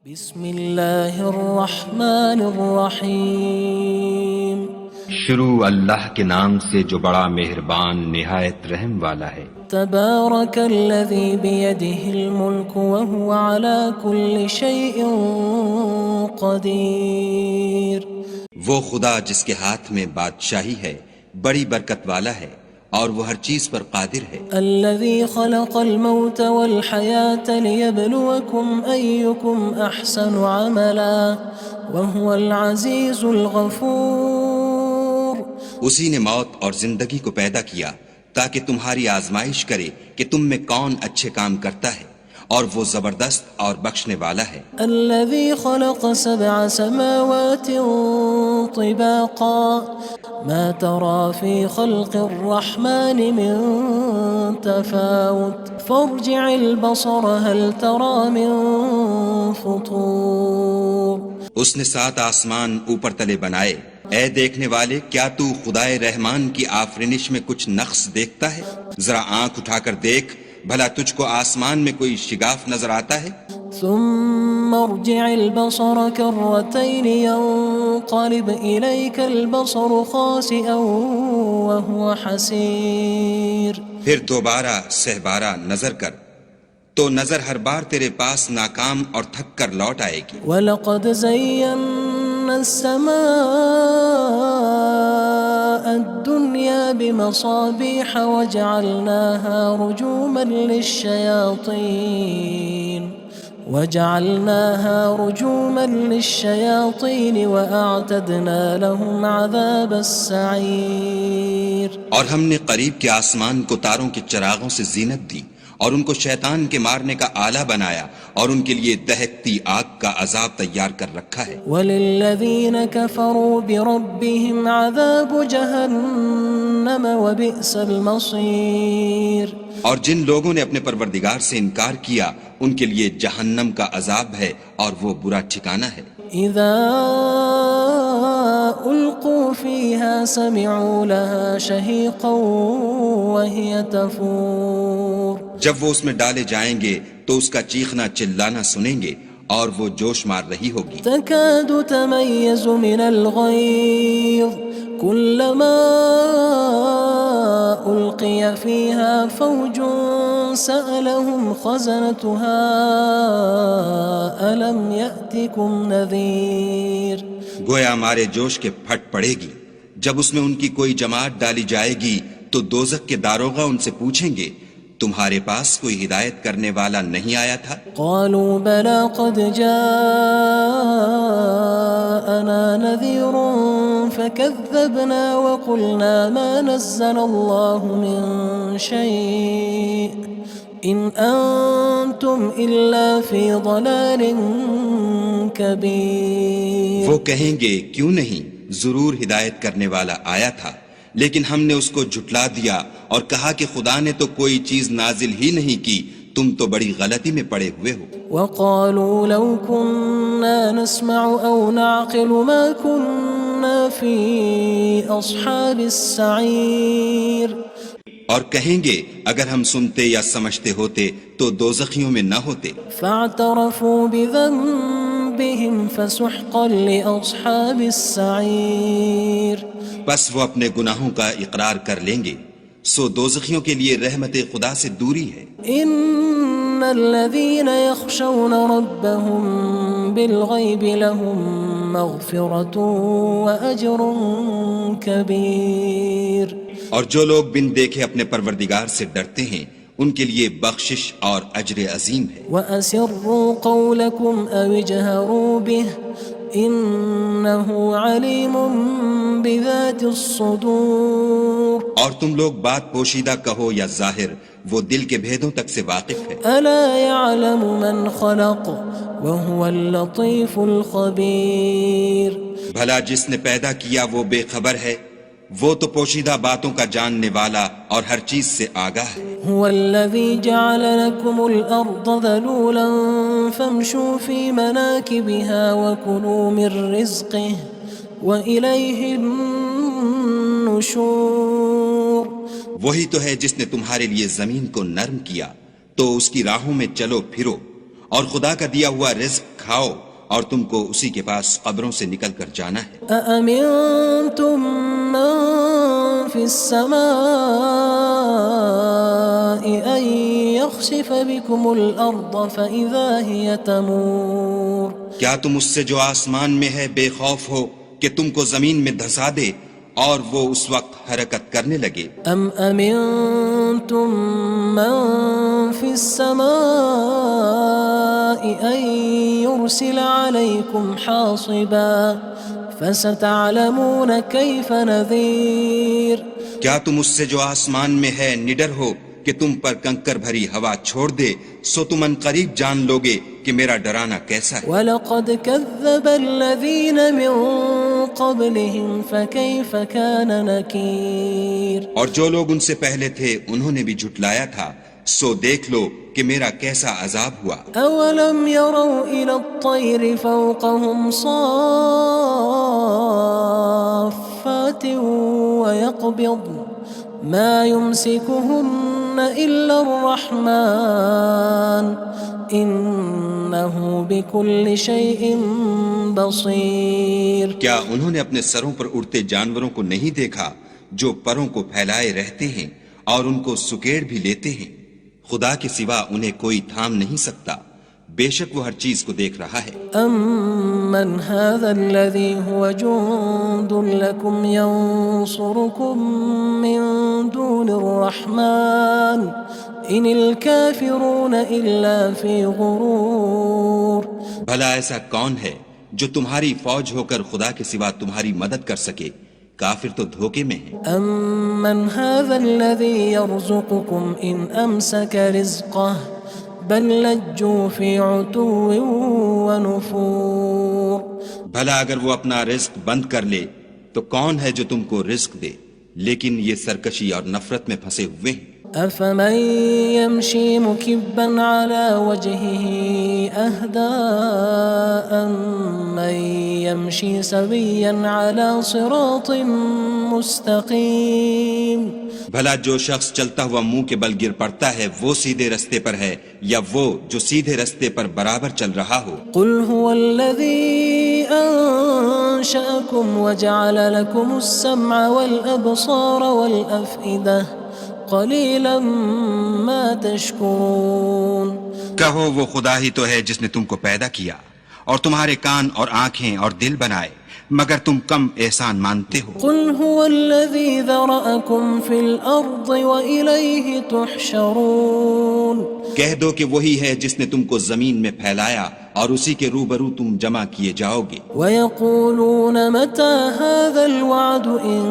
بسم اللہ الرحمن الرحیم شروع اللہ کے نام سے جو بڑا مہربان نہایت رحم والا ہے۔ تبارک الذی بیدہ الملک وہو علی کل شیء قدیر۔ وہ خدا جس کے ہاتھ میں بادشاہی ہے بڑی برکت والا ہے اور وہ ہر چیز پر قادر ہے۔ الذی خلق الموت والحیاة لیبلوکم ایکم احسن عملا وہو العزیز الغفور۔ اسی نے موت اور زندگی کو پیدا کیا تاکہ تمہاری آزمائش کرے کہ تم میں کون اچھے کام کرتا ہے، اور وہ زبردست اور بخشنے والا ہے۔ الذي خلق 7 سماوات طباقا ما ترى في خلق الرحمن من تفاوت فارجع البصر هل ترى من فطور۔ اس نے 7 آسمان اوپر تلے بنائے، اے دیکھنے والے کیا تو خدائے رحمان کی آفرینش میں کچھ نقص دیکھتا ہے؟ ذرا آنکھ اٹھا کر دیکھ، بھلا تجھ کو آسمان میں کوئی شگاف نظر آتا ہے؟ ثم ارجع البصر كرتين ينقلب إليك البصر خاسئا وهو حسير۔ پھر دوبارہ سہبارہ نظر کر تو نظر ہر بار تیرے پاس ناکام اور تھک کر لوٹ آئے گی۔ وَلَقَدْ زَيَّنَّا السَّمَاءَ الدُّنْيَا بِمَصَابِيحَ وَجَعَلْنَاهَا رُجُومًا لِلشَّيَاطِينِ وَأَعْتَدْنَا لَهُمْ عَذَابَ السَّعِيرِ۔ اور ہم نے قریب کے آسمان کو تاروں کے چراغوں سے زینت دی اور ان کو شیطان کے مارنے کا آلہ بنایا، اور ان کے لیے دہکتی آگ کا عذاب تیار کر رکھا ہے۔ وَلِلَّذِينَ كَفَرُوا بِرَبِّهِمْ عَذَابُ جَهَنَّمَ وَبِئْسَ الْمَصِيرُ۔ اور جن لوگوں نے اپنے پروردگار سے انکار کیا ان کے لیے جہنم کا عذاب ہے اور وہ برا ٹھکانہ ہے۔ اذا القوا فيها سمعوا لها شهيقا وهي تفور۔ جب وہ اس میں ڈالے جائیں گے تو اس کا چیخنا چلانا سنیں گے اور وہ جوش مار رہی ہوگی۔ تكاد تميز من الغيظ كلما ألقي فيها فوج سألهم خزنتها ألم يأتكم نذير۔ گویا مارے جوش کے پھٹ پڑے گی۔ جب اس میں ان کی کوئی جماعت ڈالی جائے گی تو دوزخ کے داروغہ ان سے پوچھیں گے تمہارے پاس کوئی ہدایت کرنے والا نہیں آیا تھا؟ قالوا بلى قد جاءنا نذير فكذبنا وقلنا ما نزل الله من شيء إن أنتم إلا في ضلال كبير۔ وہ کہیں گے کیوں نہیں، ضرور ہدایت کرنے والا آیا تھا، لیکن ہم نے اس کو جھٹلا دیا اور کہا کہ خدا نے تو کوئی چیز نازل ہی نہیں کی، تم تو بڑی غلطی میں پڑے ہوئے ہو۔ وقالوا لو كنا نسمع أو نعقل ما كنا في أصحاب السعير۔ اور کہیں گے اگر ہم سنتے یا سمجھتے ہوتے تو دوزخیوں میں نہ ہوتے۔ فاعترفوا بذنبهم فسحقا لأصحاب السعير۔ بس وہ اپنے گناہوں کا اقرار کر لیں گے، سو دوزخیوں کے لیے رحمت خدا سے دوری ہے۔ ان الذين يخشون ربهم بالغيب لهم مغفرة وأجر كبير۔ اور جو لوگ بن دیکھے اپنے پروردگار سے ڈرتے ہیں ان کے لیے بخشش اور اجر عظیم ہے۔ وَأَسِرُّوا قَوْلَكُمْ أَوِ اجْهَرُوا بِهِ إِنَّهُ عَلِيمٌ بِذَاتِ الصُّدُورِ۔ اور تم لوگ بات پوشیدہ کہو یا ظاہر، وہ دل کے بھیدوں تک سے واقف ہے۔ أَلَا يَعْلَمُ مَنْ خَلَقَ وَهُوَ اللَّطِيفُ الْخَبِيرُ۔ بھلا جس نے پیدا کیا وہ بے خبر ہے، وہ تو پوشیدہ باتوں کا جاننے والا اور ہر چیز سے آگاہ ہے۔ هو الذي جعل لكم الأرض ذلولا فامشوا في مناكبها وكلوا من رزقه وإليه النشور۔ وہی تو ہے جس نے تمہارے لیے زمین کو نرم کیا تو اس کی راہوں میں چلو پھرو اور خدا کا دیا ہوا رزق کھاؤ اور تم کو اسی کے پاس قبروں سے نکل کر جانا ہے۔ أأمنتم من في السماء أن يخسف بكم الأرض فإذا هي تمور کیا تم اس سے جو آسمان میں ہے بے خوف ہو کہ تم کو زمین میں دھسا دے اور وہ اس وقت حرکت کرنے لگے؟ أم أمنتم من في السماء أن يرسل عليكم حاصبا فستعلمون كيف نذير کیا تم اس سے جو آسمان میں ہے نڈر ہو کہ تم پر کنکر بھری ہوا چھوڑ دے، سو تم ان قریب جان لوگے کہ میرا ڈرانا کیسا ہے۔ وَلَقَدْ كَذَّبَ الَّذِينَ مِن قَبْلِهِمْ فَكَيْفَ كَانَ نَكِيرٌ اور جو لوگ ان سے پہلے تھے انہوں نے بھی جھٹلایا تھا، سو دیکھ لو کہ میرا کیسا عذاب ہوا۔ أَوَلَمْ يَرَوْا إِلَى الطَّيْرِ فَوْقَهُمْ صَافَّاتٍ وَيَقْبِضْنَ مَا يُمْسِكُهُنَّ إِلَّا الرَّحْمَنُ إِنَّهُ بِكُلِّ شَيْءٍ بَصِيرٌ کیا انہوں نے اپنے سروں پر اڑتے جانوروں کو نہیں دیکھا جو پروں کو پھیلائے رہتے ہیں اور ان کو سکیڑ بھی لیتے ہیں؟ خدا کے سوا انہیں کوئی تھام نہیں سکتا، بے شک وہ ہر چیز کو دیکھ رہا ہے۔ أَمَّنْ هَذَا الَّذِي هُوَ جُندٌ لَكُمْ يَنصُرُكُم مِّن دُونِ الرَّحْمَنِ إِنِ الْكَافِرُونَ إِلَّا فِي غُرُورٍ بھلا ایسا کون ہے جو تمہاری فوج ہو کر خدا کے سوا تمہاری مدد کر سکے؟ کافر تو دھوکے میں ہیں۔ أَمَّنْ هَذَا الَّذِي يَرْزُقُكُمْ إِنْ أَمْسَكَ رِزْقَهُ بَلْ لَجُّوا فِي عُتُوٍّ وَنُفُورٍ بھلا اگر وہ اپنا رزق بند کر لے تو کون ہے جو تم کو رزق دے؟ لیکن یہ سرکشی اور نفرت میں پھنسے ہوئے ہیں۔ أَفَمَن يَمْشِي مُكِبًّا عَلَى وَجْهِهِ أَهْدَىٰ أَمَّن يَمْشِي سَوِيًّا عَلَى صِرَاطٍ مُّسْتَقِيمٍ بھلا جو شخص چلتا ہوا منہ کے بل گر پڑتا ہے وہ سیدھے رستے پر ہے یا وہ جو سیدھے رستے پر برابر چل رہا ہو؟ قُلْ هُوَ الَّذِي أَنشَأَكُمْ وَجَعَلَ لَكُمُ السَّمْعَ وَالْأَبْصَارَ وَالْأَفْئِدَةَ قَلِيلًا مَا تَشْكُرُونَ کہو وہ خدا ہی تو ہے جس نے تم کو پیدا کیا اور تمہارے کان اور آنکھیں اور دل بنائے، مگر تم کم احسان مانتے ہو۔ قُلْ هُوَ الَّذِي ذَرَأَكُمْ فِي الْأَرْضِ وَإِلَيْهِ تُحْشَرُونَ کہہ دو کہ وہی ہے جس نے تم کو زمین میں پھیلایا اور اسی کے روبرو تم جمع کیے جاؤ گے۔ وَيَقُولُونَ مَتَى هَذَا الْوَعْدُ إِن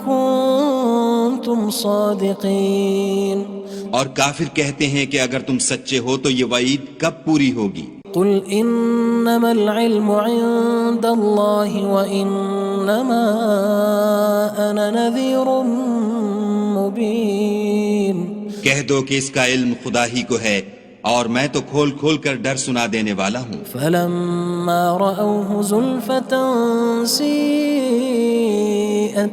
كُنتُمْ صَادِقِينَ اور کافر کہتے ہیں کہ اگر تم سچے ہو تو یہ وعید کب پوری ہوگی؟ قُلْ إِنَّمَا الْعِلْمُ عِندَ اللَّهِ وَإِنَّمَا أَنَا نَذِيرٌ مُّبِينٌ کہہ دو کہ اس کا علم خدا ہی کو ہے اور میں تو کھول کھول کر ڈر سنا دینے والا ہوں۔ فَلَمَّا رَأَوْهُ زُلْفَةً سِيئَتْ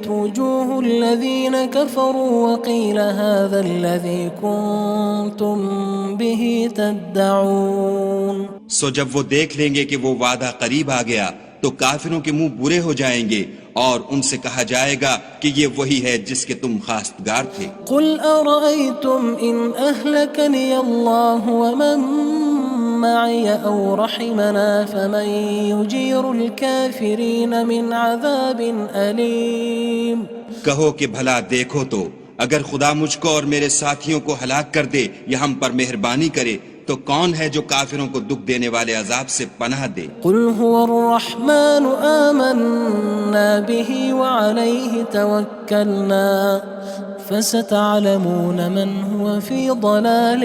وُجُوهُ الَّذِينَ كَفَرُوا وَقِيلَ هَذَا الَّذِي كُنتُم بِهِ تَدَّعُونَ سو جب وہ دیکھ لیں گے کہ وہ وعدہ قریب آ گیا تو کافروں کے منہ برے ہو جائیں گے اور ان سے کہا جائے گا کہ یہ وہی ہے جس کے تم خواستگار تھے۔ قُلْ أَرَأَيْتُمْ إِنْ أَهْلَكَنِيَ اللَّهُ وَمَن مَّعِيَ أَوْ رَحِمَنَا فَمَن يُجِيرُ الْكَافِرِينَ مِنْ عَذَابٍ أَلِيمٍ کہو کہ بھلا دیکھو تو اگر خدا مجھ کو اور میرے ساتھیوں کو ہلاک کر دے یا ہم پر مہربانی کرے تو کون ہے جو کافروں کو دکھ دینے والے عذاب سے پناہ دے؟ قُلْ هُوَ الرَّحْمَنُ آمَنَّا بِهِ وَعَلَيْهِ تَوَكَّلْنَا فَسَتَعْلَمُونَ مَنْ هُوَ فِي ضَلَالٍ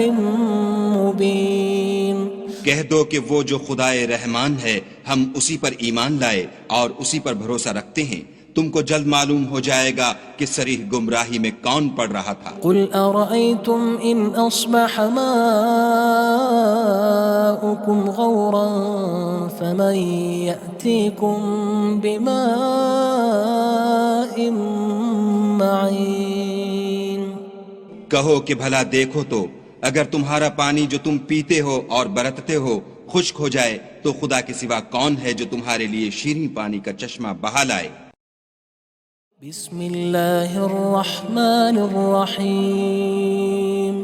مُّبِينٍ کہہ دو کہ وہ جو خدائے رحمان ہے ہم اسی پر ایمان لائے اور اسی پر بھروسہ رکھتے ہیں، تم کو جلد معلوم ہو جائے گا کہ صریح گمراہی میں کون پڑ رہا تھا۔ قُلْ أَرَأَيْتُمْ إِنْ أَصْبَحَ مَاؤُكُمْ غَوْرًا فَمَن يَأْتِيكُم بِمَاءٍ مَّعِينٍ کہو کہ بھلا دیکھو تو اگر تمہارا پانی جو تم پیتے ہو اور برتتے ہو خشک ہو جائے تو خدا کے سوا کون ہے جو تمہارے لیے شیریں پانی کا چشمہ بہا لائے؟ بسم اللہ الرحمن الرحیم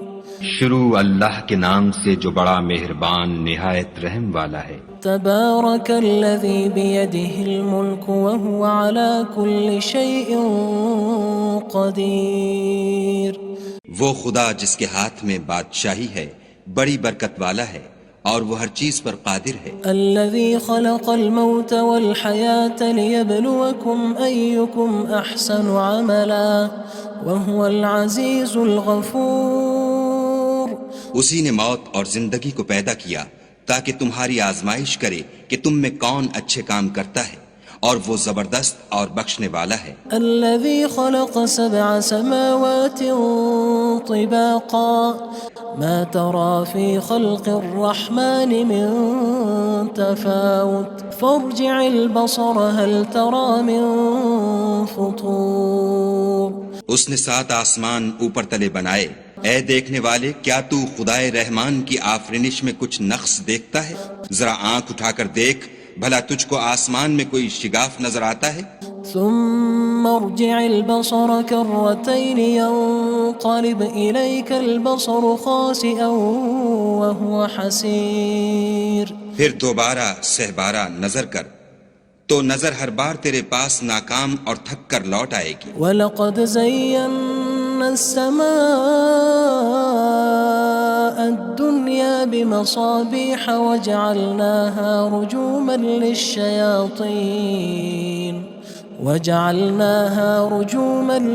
شروع اللہ کے نام سے جو بڑا مہربان نہایت رحم والا ہے۔ تبارک الذی بیدہ الملک وہو علی کل شیء قدیر۔ وہ خدا جس کے ہاتھ میں بادشاہی ہے بڑی برکت والا ہے اور وہ ہر چیز پر قادر ہے۔ الذي خلق الموت والحياة ليبلوكم أيكم أحسن عملا وهو العزيز الغفور۔ اسی نے موت اور زندگی کو پیدا کیا تاکہ تمہاری آزمائش کرے کہ تم میں کون اچھے کام کرتا ہے، اور وہ زبردست اور بخشنے والا ہے۔ الذي خلق 7 سماوات طباقا ما ترى في خلق الرحمن من تفاوت فارجع البصر هل ترى من فطور۔ اس نے 7 آسمان اوپر تلے بنائے، اے دیکھنے والے کیا تو خدائے رحمان کی آفرینش میں کچھ نقص دیکھتا ہے؟ ذرا آنکھ اٹھا کر دیکھ، بھلا تجھ کو آسمان میں کوئی شگاف نظر آتا ہے؟ ثم ارجع البصر كرتين ينقلب إليك البصر خاسئا وهو حسير۔ پھر دوبارہ سہبارہ نظر کر تو نظر ہر بار تیرے پاس ناکام اور تھک کر لوٹ آئے گی۔ وَلَقَدْ زَيَّنَّا السَّمَاءَ الدُّنْيَا بِمَصَابِيحَ وَجَعَلْنَاهَا رُجُومًا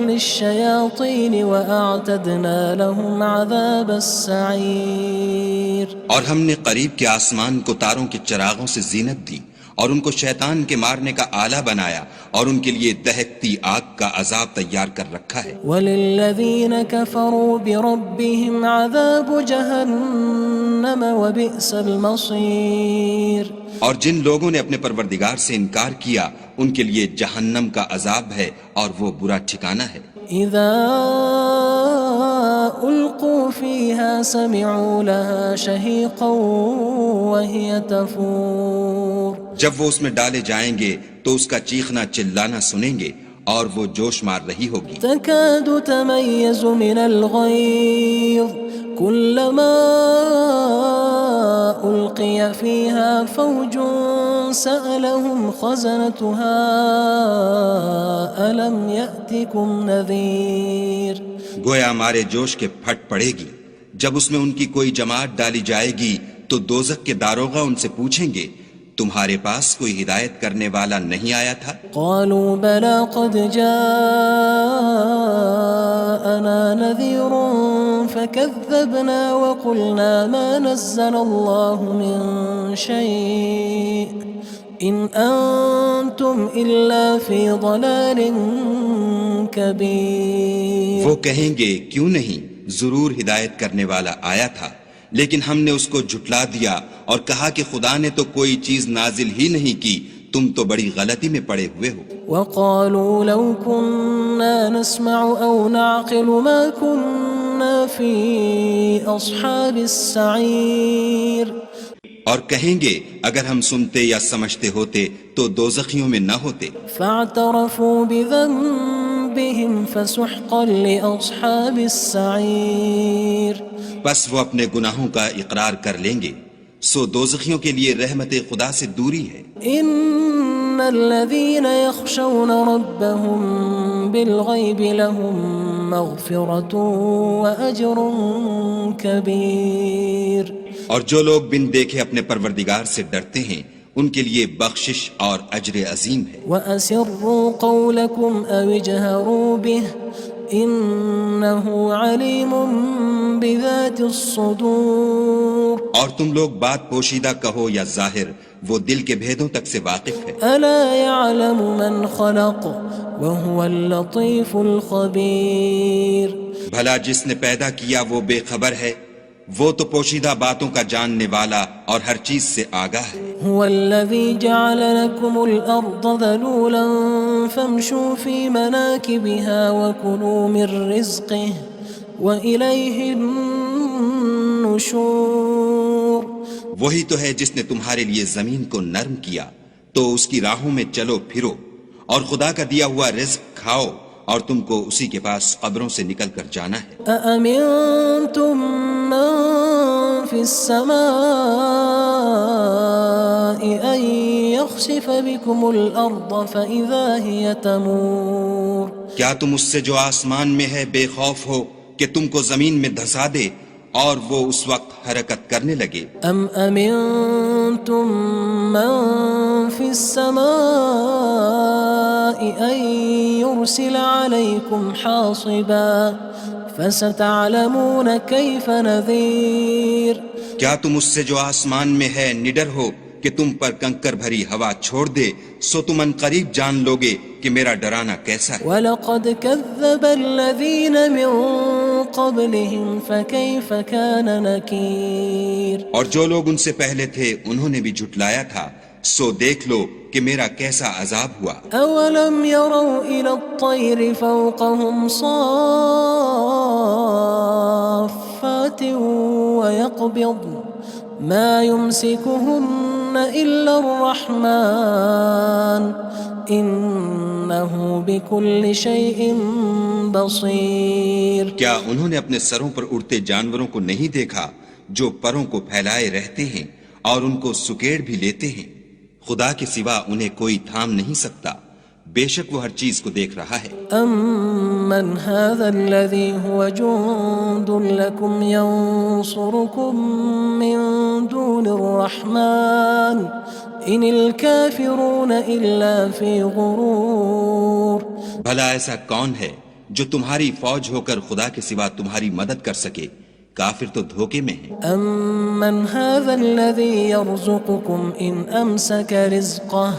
لِلشَّيَاطِينِ وَأَعْتَدْنَا لَهُمْ عَذَابَ السَّعِيرِ۔ اور ہم نے قریب کے آسمان کو تاروں کے چراغوں سے زینت دی اور ان کو شیطان کے مارنے کا آلہ بنایا اور ان کے لیے دہکتی آگ کا عذاب تیار کر رکھا ہے۔ وَلِلَّذِينَ كَفَرُوا بِرَبِّهِمْ عَذَابُ جَهَنَّمَ وَبِئْسَ الْمَصِيرُ۔ اور جن لوگوں نے اپنے پروردگار سے انکار کیا ان کے لیے جہنم کا عذاب ہے اور وہ برا ٹھکانہ ہے۔ اذا القوا فيها سمعوا لها شهيقا وهي تفور۔ جب وہ اس میں ڈالے جائیں گے تو اس کا چیخنا چلانا سنیں گے اور وہ جوش مار رہی ہوگی۔ تكاد تميز من الغيظ كلما ألقي فيها فوج سألهم خزنتها ألم يأتكم نذير۔ گویا ہمارے جوش کے پھٹ پڑے گی جب اس میں ان کی کوئی جماعت ڈالی جائے گی تو دوزخ کے داروغہ ان سے پوچھیں گے تمہارے پاس کوئی ہدایت کرنے والا نہیں آیا تھا؟ قالوا بلى قد جاءنا نذير فكذبنا وقلنا ما نزل الله من شيء إن أنتم إلا في ضلال كبير۔ وہ کہیں گے کیوں نہیں، ضرور ہدایت کرنے والا آیا تھا، لیکن ہم نے اس کو جھٹلا دیا اور کہا کہ خدا نے تو کوئی چیز نازل ہی نہیں کی، تم تو بڑی غلطی میں پڑے ہوئے ہو۔ وقالوا لو كنا نسمع أو نعقل ما كنا في أصحاب السعير۔ اور کہیں گے اگر ہم سنتے یا سمجھتے ہوتے تو دوزخیوں میں نہ ہوتے۔ فاعترفوا بذنبهم فسحقا لأصحاب السعير۔ بس وہ اپنے گناہوں کا اقرار کر لیں گے، سو دوزخیوں کے لیے رحمت خدا سے دوری ہے۔ ان الذين يخشون ربهم بالغيب لهم مغفرة وأجر كبير۔ اور جو لوگ بن دیکھے اپنے پروردگار سے ڈرتے ہیں ان کے لیے بخشش اور اجر عظیم ہے۔ وَأَسِرُّوا قَوْلَكُمْ أَوِ اجْهَرُوا بِهِ إِنَّهُ عَلِيمٌ بِذَاتِ الصُّدُورِ۔ اور تم لوگ بات پوشیدہ کہو یا ظاہر، وہ دل کے بھیدوں تک سے واقف ہے۔ أَلَا يَعْلَمُ مَنْ خَلَقَ وَهُوَ اللَّطِيفُ الْخَبِيرُ۔ بھلا جس نے پیدا کیا وہ بے خبر ہے، وہ تو پوشیدہ باتوں کا جاننے والا اور ہر چیز سے آگاہ ہے۔ هو الذي جعل لكم الأرض ذلولا فامشوا في مناكبها وكلوا من رزقه وإليه النشور وہی تو ہے جس نے تمہارے لیے زمین کو نرم کیا تو اس کی راہوں میں چلو پھرو، اور خدا کا دیا ہوا رزق کھاؤ، اور تم کو اسی کے پاس قبروں سے نکل کر جانا ہے۔ أأمنتم من في السماء أن يخسف بكم الأرض فإذا هي تمور کیا تم اس سے جو آسمان میں ہے بے خوف ہو کہ تم کو زمین میں دھسا دے اور وہ اس وقت حرکت کرنے لگے؟ أم أمنتم من في السماء أن يرسل عليكم حاصبا فستعلمون كيف نذير کیا تم اس سے جو آسمان میں ہے نڈر ہو کہ تم پر کنکر بھری ہوا چھوڑ دے، سو تم ان قریب جان لوگے کہ میرا ڈرانا کیسا ہے۔ وَلَقَدْ كَذَّبَ الَّذِينَ مِن قَبْلِهِمْ فَكَيْفَ كَانَ نَكِيرٌ اور جو لوگ ان سے پہلے تھے انہوں نے بھی جھٹلایا تھا، سو دیکھ لو کہ میرا کیسا عذاب ہوا۔ أَوَلَمْ يَرَوْا إِلَى الطَّيْرِ فَوْقَهُمْ صَافَّاتٍ وَيَقْبِضْنَ مَا يُمْسِكُهُنَّ إِلَّا الرَّحْمَنُ إِنَّهُ بِكُلِّ شَيْءٍ بَصِيرٌ کیا انہوں نے اپنے سروں پر اڑتے جانوروں کو نہیں دیکھا جو پروں کو پھیلائے رہتے ہیں اور ان کو سکیڑ بھی لیتے ہیں؟ خدا کے سوا انہیں کوئی تھام نہیں سکتا، بے شک وہ ہر چیز کو دیکھ رہا ہے۔ أَمَّنْ هَذَا الَّذِي هُوَ جُندٌ لَكُمْ يَنصُرُكُم مِّن دُونِ الرَّحْمَنِ إِنِ الْكَافِرُونَ إِلَّا فِي غُرُورٍ بھلا ایسا کون ہے جو تمہاری فوج ہو کر خدا کے سوا تمہاری مدد کر سکے؟ کافر تو دھوکے میں ہیں۔ أَمَّنْ هَذَا الَّذِي يَرْزُقُكُمْ إِنْ أَمْسَكَ رِزْقَهُ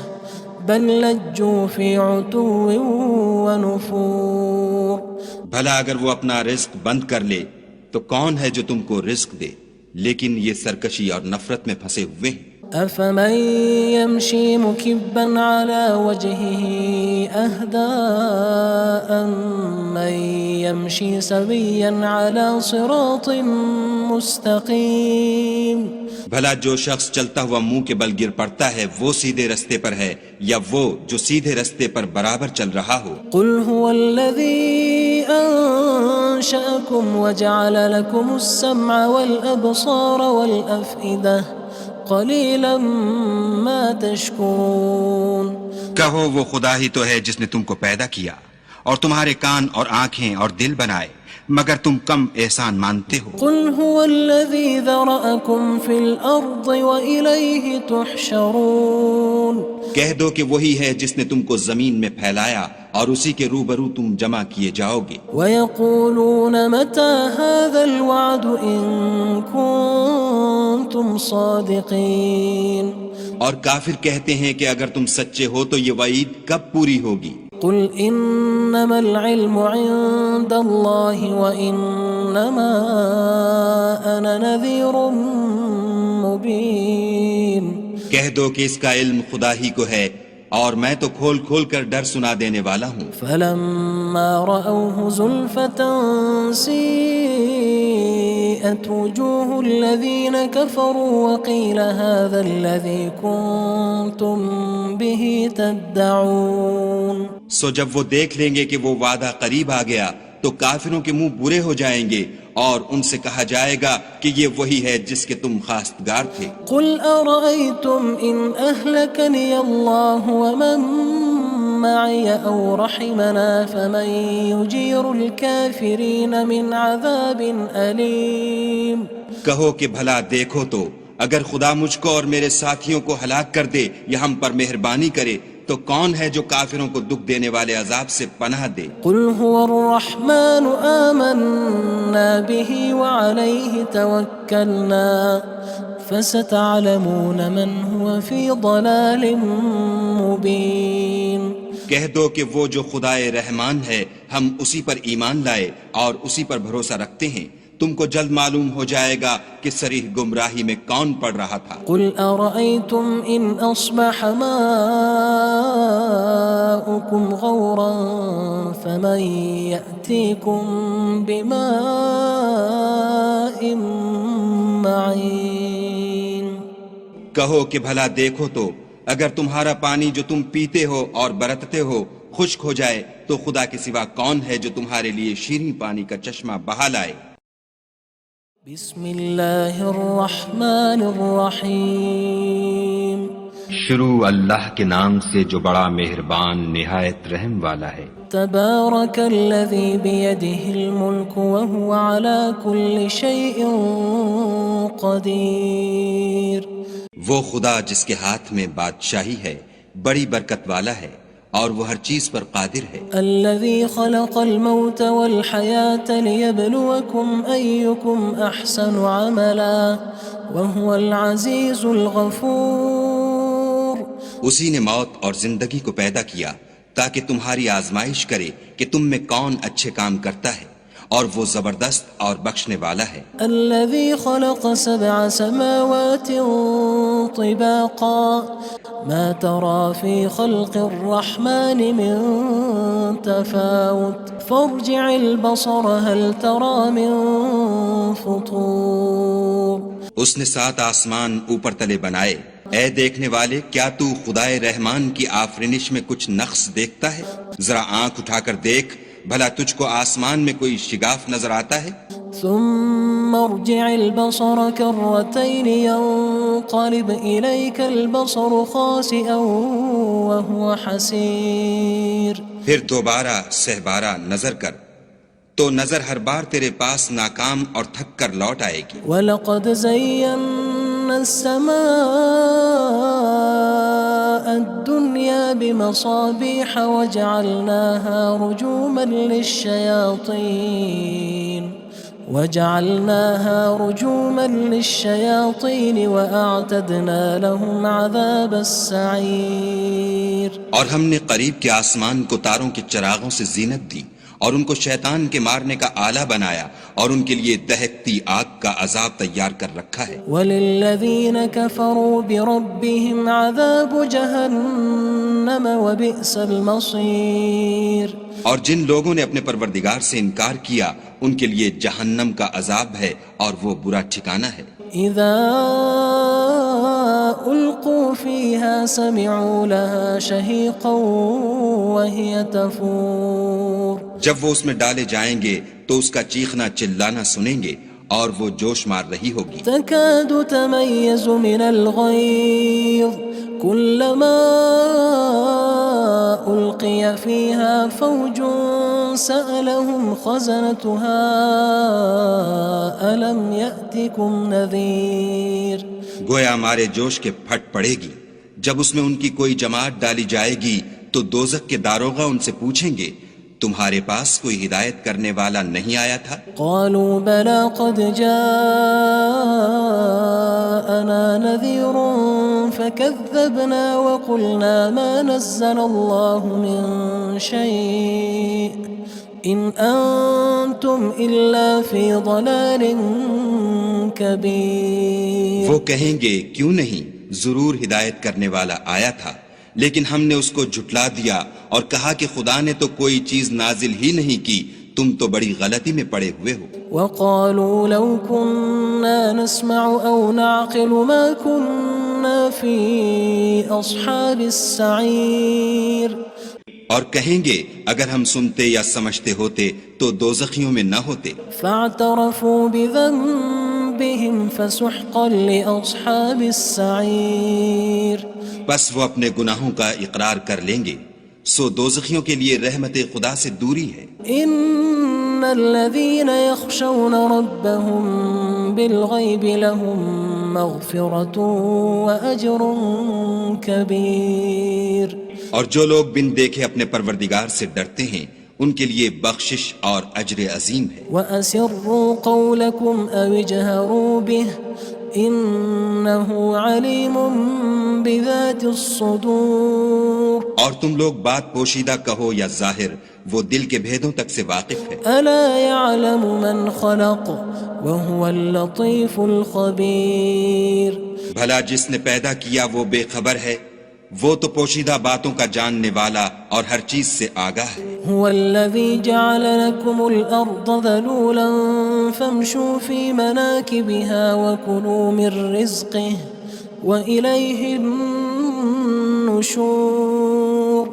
بَلْ لَجُّوا فِي عُتُوٍّ وَنُفُورٍ بھلا اگر وہ اپنا رزق بند کر لے تو کون ہے جو تم کو رزق دے؟ لیکن یہ سرکشی اور نفرت میں پھنسے ہوئے ہیں۔ أَفَمَن يَمْشِي مُكِبًّا عَلَى وَجْهِهِ أَهْدَىٰ أَمَّن يَمْشِي سَوِيًّا عَلَى صِرَاطٍ مُّسْتَقِيمٍ بھلا جو شخص چلتا ہوا منہ کے بل گر پڑتا ہے وہ سیدھے رستے پر ہے یا وہ جو سیدھے رستے پر برابر چل رہا ہو؟ قُلْ هُوَ الَّذِي أَنشَأَكُمْ وَجَعَلَ لَكُمُ السَّمْعَ وَالْأَبْصَارَ وَالْأَفْئِدَةَ قَلِيلًا مَا تَشْكُرُونَ کہو وہ خدا ہی تو ہے جس نے تم کو پیدا کیا اور تمہارے کان اور آنکھیں اور دل بنائے، مگر تم کم احسان مانتے ہو۔ قُلْ هُوَ الَّذِي ذَرَأَكُمْ فِي الْأَرْضِ وَإِلَيْهِ تُحْشَرُونَ کہہ دو کہ وہی ہے جس نے تم کو زمین میں پھیلایا اور اسی کے روبرو تم جمع کیے جاؤ گے۔ وَيَقُولُونَ مَتَى هَذَا الْوَعْدُ إِن كُنتُمْ صَادِقِينَ اور کافر کہتے ہیں کہ اگر تم سچے ہو تو یہ وعید کب پوری ہوگی؟ قُلْ إِنَّمَا الْعِلْمُ عِندَ اللَّهِ وَإِنَّمَا أَنَا نَذِيرٌ مُّبِينٌ کہہ دو کہ اس کا علم خدا ہی کو ہے اور میں تو کھول کھول کر ڈر سنا دینے والا ہوں۔ فَلَمَّا رَأَوْهُ زُلْفَةً سِيئَتْ وُجُوهُ الَّذِينَ كَفَرُوا وَقِيلَ هَذَا الَّذِي كُنتُم بِهِ تَدَّعُونَ سو جب وہ دیکھ لیں گے کہ وہ وعدہ قریب آ گیا تو کافروں کے منہ برے ہو جائیں گے اور ان سے کہا جائے گا کہ یہ وہی ہے جس کے تم خواستگار تھے۔ قُلْ أَرَأَيْتُمْ إِنْ أَهْلَكَنِيَ اللَّهُ وَمَن مَّعِيَ أَوْ رَحِمَنَا فَمَن يُجِيرُ الْكَافِرِينَ مِنْ عَذَابٍ أَلِيمٍ کہو کہ بھلا دیکھو تو اگر خدا مجھ کو اور میرے ساتھیوں کو ہلاک کر دے یا ہم پر مہربانی کرے تو کون ہے جو کافروں کو دکھ دینے والے عذاب سے پناہ دے؟ قُلْ هُوَ الرَّحْمَنُ آمَنَّا بِهِ وَعَلَيْهِ تَوَكَّلْنَا فَسَتَعْلَمُونَ مَنْ هُوَ فِي ضَلَالٍ مُّبِينٍ کہہ دو کہ وہ جو خدائے رحمان ہے ہم اسی پر ایمان لائے اور اسی پر بھروسہ رکھتے ہیں، تم کو جلد معلوم ہو جائے گا کہ صریح گمراہی میں کون پڑ رہا تھا۔ قُلْ أَرَأَيْتُمْ إِنْ أَصْبَحَ مَاؤُكُمْ غَوْرًا فَمَن يَأْتِيكُم بِمَاءٍ معين کہو کہ بھلا دیکھو تو اگر تمہارا پانی جو تم پیتے ہو اور برتتے ہو خشک ہو جائے تو خدا کے سوا کون ہے جو تمہارے لیے شیریں پانی کا چشمہ بہا لائے؟ بسم اللہ الرحمن الرحیم شروع اللہ کے نام سے جو بڑا مہربان نہایت رحم والا ہے۔ تبارک الذی بیدہ الملک وہو علی کل شیء قدیر وہ خدا جس کے ہاتھ میں بادشاہی ہے بڑی برکت والا ہے اور وہ ہر چیز پر قادر ہے۔ الذي خلق الموت والحياة ليبلوكم أيكم أحسن عملا وهو العزيز الغفور اسی نے موت اور زندگی کو پیدا کیا تاکہ تمہاری آزمائش کرے کہ تم میں کون اچھے کام کرتا ہے اور وہ زبردست اور بخشنے والا ہے۔ الذي خلق 7 سماوات طباقا ما ترى في خلق الرحمن من تفاوت فارجع البصر هل ترى من فطور اس نے 7 آسمان اوپر تلے بنائے، اے دیکھنے والے کیا تو خدائے رحمان کی آفرینش میں کچھ نقص دیکھتا ہے؟ ذرا آنکھ اٹھا کر دیکھ بھلا تجھ کو آسمان میں کوئی شگاف نظر آتا ہے؟ ثم ارجع البصر كرتين ينقلب إليك البصر خاسئا وهو حسير پھر دوبارہ سہبارہ نظر کر تو نظر ہر بار تیرے پاس ناکام اور تھک کر لوٹ آئے گی۔ وَلَقَدْ زَيَّنَّا السَّمَاءَ الدُّنْيَا بِمَصَابِيحَ وَجَعَلْنَاهَا رُجُومًا لِلشَّيَاطِينِ وَأَعْتَدْنَا لَهُمْ عَذَابَ السَّعِيرِ اور ہم نے قریب کے آسمان کو تاروں کے چراغوں سے زینت دی اور ان کو شیطان کے مارنے کا آلہ بنایا اور ان کے لیے دہکتی آگ کا عذاب تیار کر رکھا ہے۔ وَلِلَّذِينَ كَفَرُوا بِرَبِّهِمْ عَذَابُ جَهَنَّمَ وَبِئْسَ الْمَصِيرُ اور جن لوگوں نے اپنے پروردگار سے انکار کیا ان کے لیے جہنم کا عذاب ہے اور وہ برا ٹھکانہ ہے۔ اذا القوا فيها سمعوا لها شهيقا وهي تفور جب وہ اس میں ڈالے جائیں گے تو اس کا چیخنا چلانا سنیں گے اور وہ جوش مار رہی ہوگی۔ تكاد تميز من الغيظ كلما ألقي فيها فوج سألهم خزنتها ألم يأتكم نذير گویا ہمارے جوش کے پھٹ پڑے گی جب اس میں ان کی کوئی جماعت ڈالی جائے گی تو دوزخ کے داروغہ ان سے پوچھیں گے تمہارے پاس کوئی ہدایت کرنے والا نہیں آیا تھا؟ قالوا بلى قد جاءنا نذير فكذبنا وقلنا ما نزل الله من شيء إن أنتم إلا في ضلال كبير وہ کہیں گے کیوں نہیں، ضرور ہدایت کرنے والا آیا تھا، لیکن ہم نے اس کو جھٹلا دیا اور کہا کہ خدا نے تو کوئی چیز نازل ہی نہیں کی، تم تو بڑی غلطی میں پڑے ہوئے ہو۔ وقالوا لو كنا نسمع أو نعقل ما كنا في أصحاب السعير اور کہیں گے اگر ہم سنتے یا سمجھتے ہوتے تو دوزخیوں میں نہ ہوتے۔ فاعترفوا بذنبهم فسحقا لأصحاب السعير بس وہ اپنے گناہوں کا اقرار کر لیں گے، سو دوزخیوں کے لیے رحمت خدا سے دوری ہے۔ ان الذين يخشون ربهم بالغيب لهم مغفرة وأجر كبير اور جو لوگ بن دیکھے اپنے پروردگار سے ڈرتے ہیں ان کے لیے بخشش اور اجر عظیم ہے۔ وَأَسِرُّوا قَوْلَكُمْ أَوِ اجْهَرُوا بِهِ إِنَّهُ عَلِيمٌ بِذَاتِ الصُّدُورِ اور تم لوگ بات پوشیدہ کہو یا ظاہر، وہ دل کے بھیدوں تک سے واقف ہے۔ أَلَا يَعْلَمُ مَنْ خَلَقَ وَهُوَ اللَّطِيفُ الْخَبِيرُ بھلا جس نے پیدا کیا وہ بے خبر ہے، وہ تو پوشیدہ باتوں کا جاننے والا اور ہر چیز سے آگاہ ہے۔ هو الذي جعل لكم الأرض ذلولا فامشوا في مناكبها وكلوا من رزقه وإليه النشور.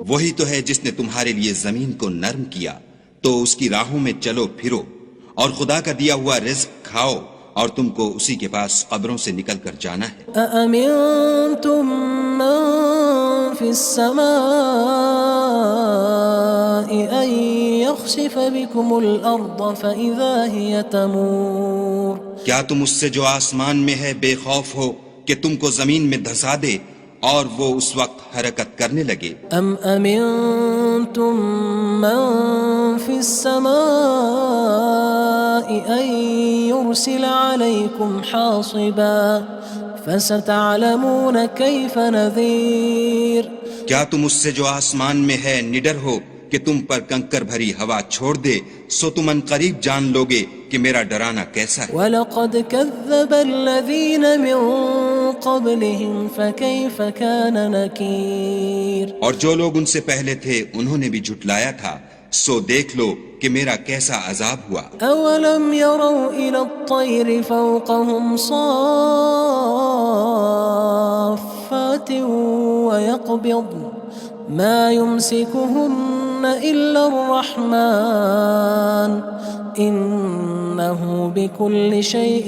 وہی تو ہے جس نے تمہارے لیے زمین کو نرم کیا تو اس کی راہوں میں چلو پھرو اور خدا کا دیا ہوا رزق کھاؤ اور تم کو اسی کے پاس قبروں سے نکل کر جانا ہے. أأمنتم من في السماء أن يخسف بكم الأرض فإذا هي تمور. کیا تم اس سے جو آسمان میں ہے بے خوف ہو کہ تم کو زمین میں دھسا دے اور وہ اس وقت حرکت کرنے لگے؟ أم أمنتم من في السماء أن يرسل عليكم حاصبا فستعلمون كيف نذير. کیا تم اس سے جو آسمان میں ہے نڈر ہو کہ تم پر کنکر بھری ہوا چھوڑ دے سو تم ان قریب جان لوگے کہ میرا ڈرانا کیسا ہے. وَلَقَدْ كَذَّبَ الَّذِينَ مِن قَبْلِهِمْ فَكَيْفَ كَانَ نَكِيرٌ. اور جو لوگ ان سے پہلے تھے انہوں نے بھی جھٹلایا تھا سو دیکھ لو کہ میرا کیسا عذاب ہوا. أَوَلَمْ يَرَوْا إِلَى الطَّيْرِ فَوْقَهُمْ صَافَّاتٍ وَيَقْبِضْنَ مَا يُمْسِكُهُنَّ إِلَّا الرَّحْمَنُ إِنَّهُ بِكُلِّ شَيْءٍ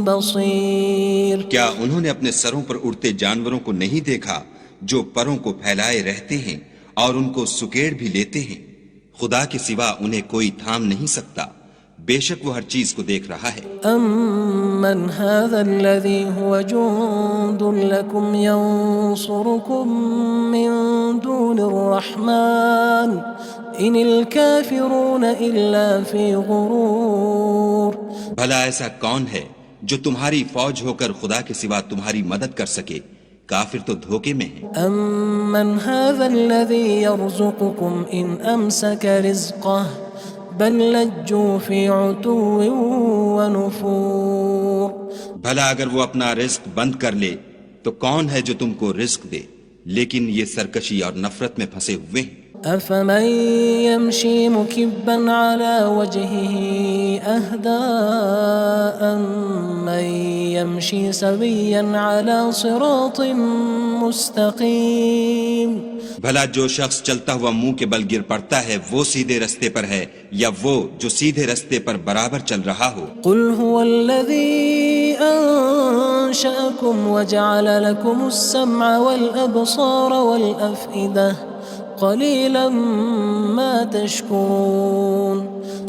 بَصِيرٌ. کیا انہوں نے اپنے سروں پر اڑتے جانوروں کو نہیں دیکھا جو پروں کو پھیلائے رہتے ہیں اور ان کو سکیڑ بھی لیتے ہیں؟ خدا کے سوا انہیں کوئی تھام نہیں سکتا، بے شک وہ ہر چیز کو دیکھ رہا ہے. أَمَّنْ هَذَا الَّذِي هُوَ جُندٌ لَكُمْ يَنصُرُكُم مِّن دُونِ الرَّحْمَنِ إِنِ الْكَافِرُونَ إِلَّا فِي غُرُورٍ. بھلا ایسا کون ہے جو تمہاری فوج ہو کر خدا کے سوا تمہاری مدد کر سکے؟ کافر تو دھوکے میں ہیں. أَمَّنْ هَذَا الَّذِي يَرْزُقُكُمْ إِنْ أَمْسَكَ رِزْقَهُ بَلْ لَجُّوا فِي عُتُوٍّ وَنُفُورٍ. بھلا اگر وہ اپنا رزق بند کر لے تو کون ہے جو تم کو رزق دے، لیکن یہ سرکشی اور نفرت میں پھنسے ہوئے ہیں. أَفَمَن يَمْشِي مُكِبًّا عَلَى وَجْهِهِ أَهْدَىٰ أَمَّن يَمْشِي سَوِيًّا عَلَى صِرَاطٍ مُّسْتَقِيمٍ. بھلا جو شخص چلتا ہوا منہ کے بل گر پڑتا ہے وہ سیدھے رستے پر ہے یا وہ جو سیدھے رستے پر برابر چل رہا ہو؟ قُلْ هُوَ الَّذِي أَنشَأَكُمْ وَجَعَلَ لَكُمُ السَّمْعَ وَالْأَبْصَارَ وَالْأَفْئِدَةَ قَلِيلًا مَا تَشْكُرُونَ.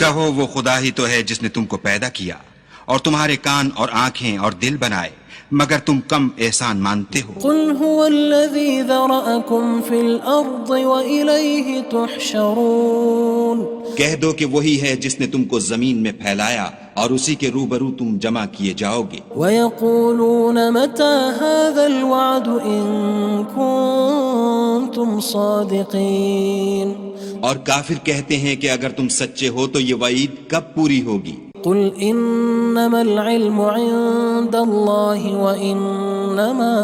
کہو وہ خدا ہی تو ہے جس نے تم کو پیدا کیا اور تمہارے کان اور آنکھیں اور دل بنائے، مگر تم کم احسان مانتے ہو. قُلْ هُوَ الَّذِي ذَرَأَكُمْ فِي الْأَرْضِ وَإِلَيْهِ تُحْشَرُونَ. کہہ دو کہ وہی ہے جس نے تم کو زمین میں پھیلایا اور اسی کے روبرو تم جمع کیے جاؤ گے. وَيَقُولُونَ مَتَى هَذَا الْوَعْدُ إِن كُنتُمْ صَادِقِينَ. اور کافر کہتے ہیں کہ اگر تم سچے ہو تو یہ وعید کب پوری ہوگی؟ قُلْ إِنَّمَا الْعِلْمُ عِندَ اللَّهِ وَإِنَّمَا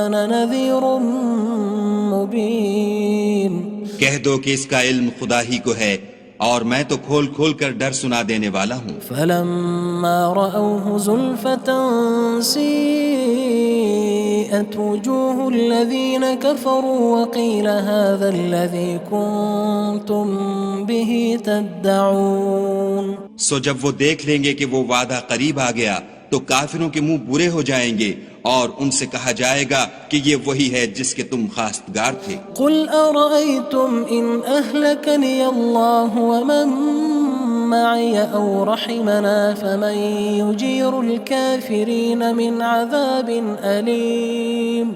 أَنَا نَذِيرٌ مُّبِينٌ. کہہ دو کہ اس کا علم خدا ہی کو ہے اور میں تو کھول کھول کر ڈر سنا دینے والا ہوں. فَلَمَّا رَأَوْهُ زُلْفَةً سِيئَتْ وُجُوهُ الَّذِينَ كَفَرُوا وَقِيلَ هَذَا الَّذِي كُنتُم بِهِ تَدَّعُونَ. سو جب وہ دیکھ لیں گے کہ وہ وعدہ قریب آ گیا تو کافروں کے منہ برے ہو جائیں گے اور ان سے کہا جائے گا کہ یہ وہی ہے جس کے تم خواستگار تھے. قُلْ أَرَأَيْتُمْ إِنْ أَهْلَكَنِيَ اللَّهُ وَمَن مَّعِيَ أَوْ رَحِمَنَا فَمَن يُجِيرُ الْكَافِرِينَ مِنْ عَذَابٍ أَلِيمٍ.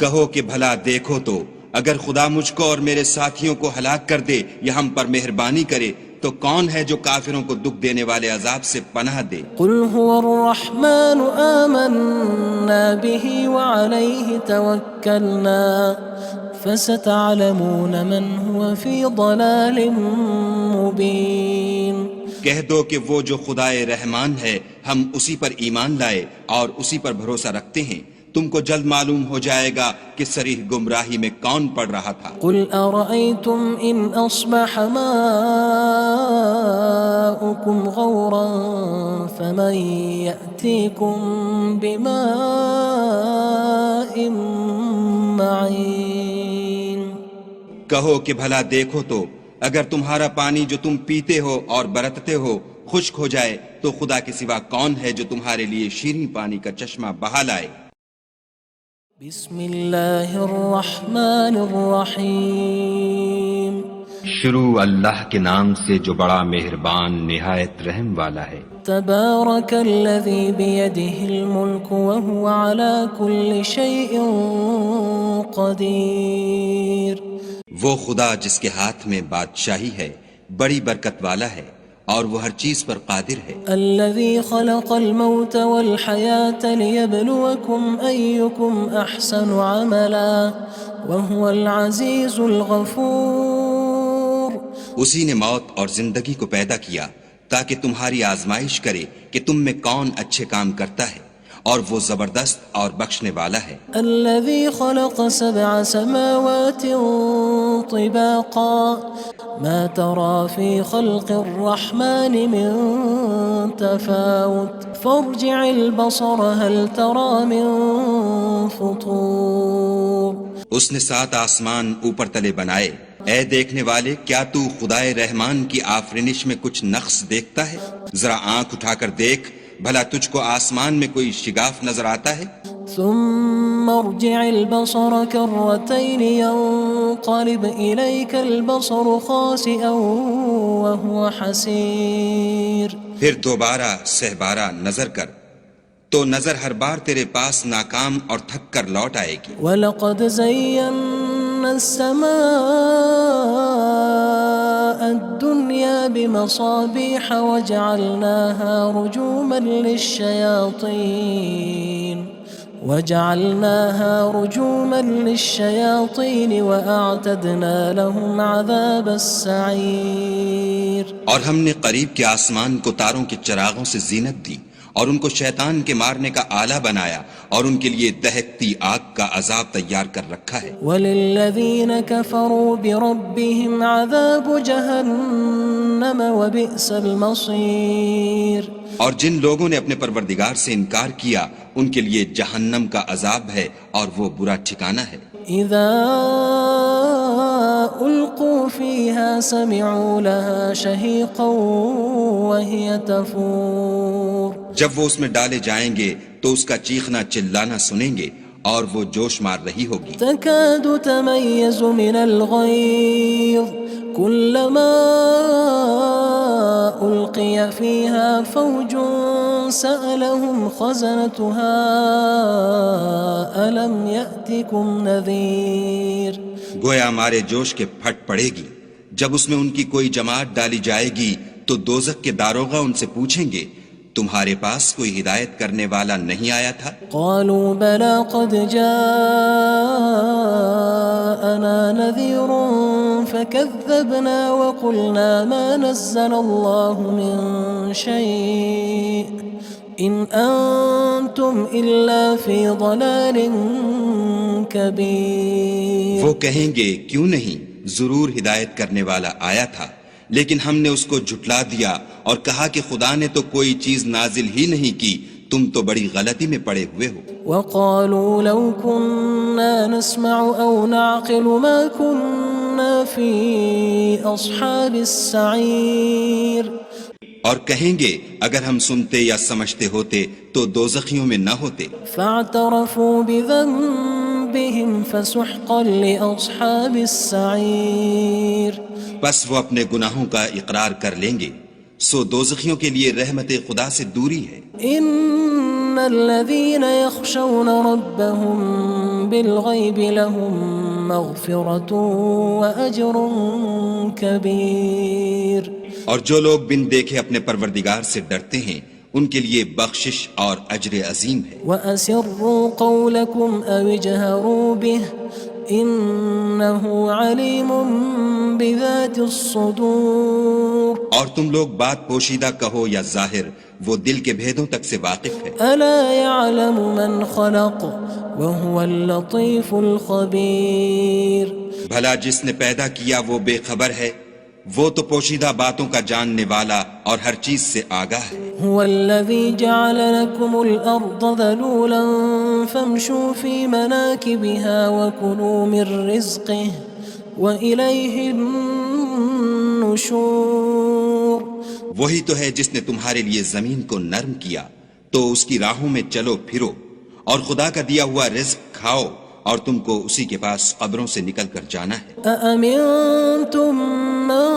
کہو کہ بھلا دیکھو تو اگر خدا مجھ کو اور میرے ساتھیوں کو ہلاک کر دے یا ہم پر مہربانی کرے تو کون ہے جو کافروں کو دکھ دینے والے عذاب سے پناہ دے؟ قُلْ هُوَ الرَّحْمَنُ آمَنَّا بِهِ وَعَلَيْهِ تَوَكَّلْنَا فَسَتَعْلَمُونَ مَنْ هُوَ فِي ضَلَالٍ مُّبِينٍ. کہہ دو کہ وہ جو خدائے رحمان ہے ہم اسی پر ایمان لائے اور اسی پر بھروسہ رکھتے ہیں، تم کو جلد معلوم ہو جائے گا کہ صریح گمراہی میں کون پڑ رہا تھا. قُلْ أَرَأَيْتُمْ إِنْ أَصْبَحَ مَاؤُكُمْ ماؤكم غورا فمن يأتيكم بماء معين کہو کہ بھلا دیکھو تو اگر تمہارا پانی جو تم پیتے ہو اور برتتے ہو خشک ہو جائے تو خدا کے سوا کون ہے جو تمہارے لیے شیریں پانی کا چشمہ بہا لائے۔ بسم اللہ الرحمن الرحیم شروع اللہ کے نام سے جو بڑا مہربان نہایت رحم والا ہے۔ تبارک الذی بیدہ الملک وہو علی کل شیء قدیر وہ خدا جس کے ہاتھ میں بادشاہی ہے بڑی برکت والا ہے اور وہ ہر چیز پر قادر ہے۔ الذي خلق الموت والحياة ليبلوكم أيكم أحسن عملا وهو العزيز الغفور اسی نے موت اور زندگی کو پیدا کیا تاکہ تمہاری آزمائش کرے کہ تم میں کون اچھے کام کرتا ہے اور وہ زبردست اور بخشنے والا ہے۔ الذي خلق 7 سماوات طباقا ما ترى في خلق الرحمن من تفاوت فارجع البصر هل ترى من فطور اس نے 7 آسمان اوپر تلے بنائے، اے دیکھنے والے کیا تو خدائے رحمان کی آفرینش میں کچھ نقص دیکھتا ہے؟ ذرا آنکھ اٹھا کر دیکھ بھلا تجھ کو آسمان میں کوئی شگاف نظر آتا ہے؟ ثم ارجع البصر كرتين ينقلب إليك البصر خاسئا وهو حسير پھر دوبارہ سہبارہ نظر کر تو نظر ہر بار تیرے پاس ناکام اور تھک کر لوٹ آئے گی۔ وَلَقَدْ زَيَّنَّا السَّمَاءَ الدُّنْيَا بِمَصَابِيحَ وَجَعَلْنَاهَا رُجُومًا لِلشَّيَاطِينِ وَأَعْتَدْنَا لَهُمْ عَذَابَ السَّعِيرِ اور ہم نے قریب کے آسمان کو تاروں کے چراغوں سے زینت دی اور ان کو شیطان کے مارنے کا آلہ بنایا اور ان کے لیے دہکتی آگ کا عذاب تیار کر رکھا ہے۔ وَلِلَّذِينَ كَفَرُوا بِرَبِّهِمْ عَذَابُ جَهَنَّمَ وَبِئْسَ الْمَصِيرُ اور جن لوگوں نے اپنے پروردگار سے انکار کیا ان کے لیے جہنم کا عذاب ہے اور وہ برا ٹھکانہ ہے۔ اذا القوا فيها سمعوا لها شهيقا وهي تفور جب وہ اس میں ڈالے جائیں گے تو اس کا چیخنا چلانا سنیں گے اور وہ جوش مار رہی ہوگی۔ تكاد تميز من الغيظ كلما ألقي فيها فوج سألهم خزنتها ألم يأتكم نذير گویا مارے جوش کے پھٹ پڑے گی جب اس میں ان کی کوئی جماعت ڈالی جائے گی تو دوزخ کے داروغہ ان سے پوچھیں گے تمہارے پاس کوئی ہدایت کرنے والا نہیں آیا تھا؟ قالوا بلى قد جاءنا نذير فكذبنا وقلنا ما نزل الله من شيء إن أنتم إلا في ضلال كبير وہ کہیں گے کیوں نہیں، ضرور ہدایت کرنے والا آیا تھا، لیکن ہم نے اس کو جھٹلا دیا اور کہا کہ خدا نے تو کوئی چیز نازل ہی نہیں کی، تم تو بڑی غلطی میں پڑے ہوئے ہو۔ وقالوا لو كنا نسمع أو نعقل ما كنا في أصحاب السعير اور کہیں گے اگر ہم سنتے یا سمجھتے ہوتے تو دوزخیوں میں نہ ہوتے۔ فاعترفوا بذنبهم فسحقا لأصحاب السعير بس وہ اپنے گناہوں کا اقرار کر لیں گے، سو دوزخیوں کے لیے رحمت خدا سے دوری ہے۔ ان الذين يخشون ربهم بالغيب لهم مغفرة وأجر كبير اور جو لوگ بن دیکھے اپنے پروردگار سے ڈرتے ہیں ان کے لیے بخشش اور اجر عظیم ہے۔ وَأَسِرُّوا قَوْلَكُمْ أَوِ اجْهَرُوا بِهِ إِنَّهُ عَلِيمٌ بِذَاتِ الصُّدُورِ اور تم لوگ بات پوشیدہ کہو یا ظاہر، وہ دل کے بھیدوں تک سے واقف ہے۔ أَلَا يَعْلَمُ مَنْ خَلَقَ وَهُوَ اللَّطِيفُ الْخَبِيرُ بھلا جس نے پیدا کیا وہ بے خبر ہے، وہ تو پوشیدہ باتوں کا جاننے والا اور ہر چیز سے آگاہ ہے۔ هو الذي جعل لكم الأرض ذلولا فامشوا في مناكبها وكلوا من رزقه وإليه النشور۔ وہی تو ہے جس نے تمہارے لیے زمین کو نرم کیا تو اس کی راہوں میں چلو پھرو اور خدا کا دیا ہوا رزق کھاؤ اور تم کو اسی کے پاس قبروں سے نکل کر جانا ہے۔ أأمنتم من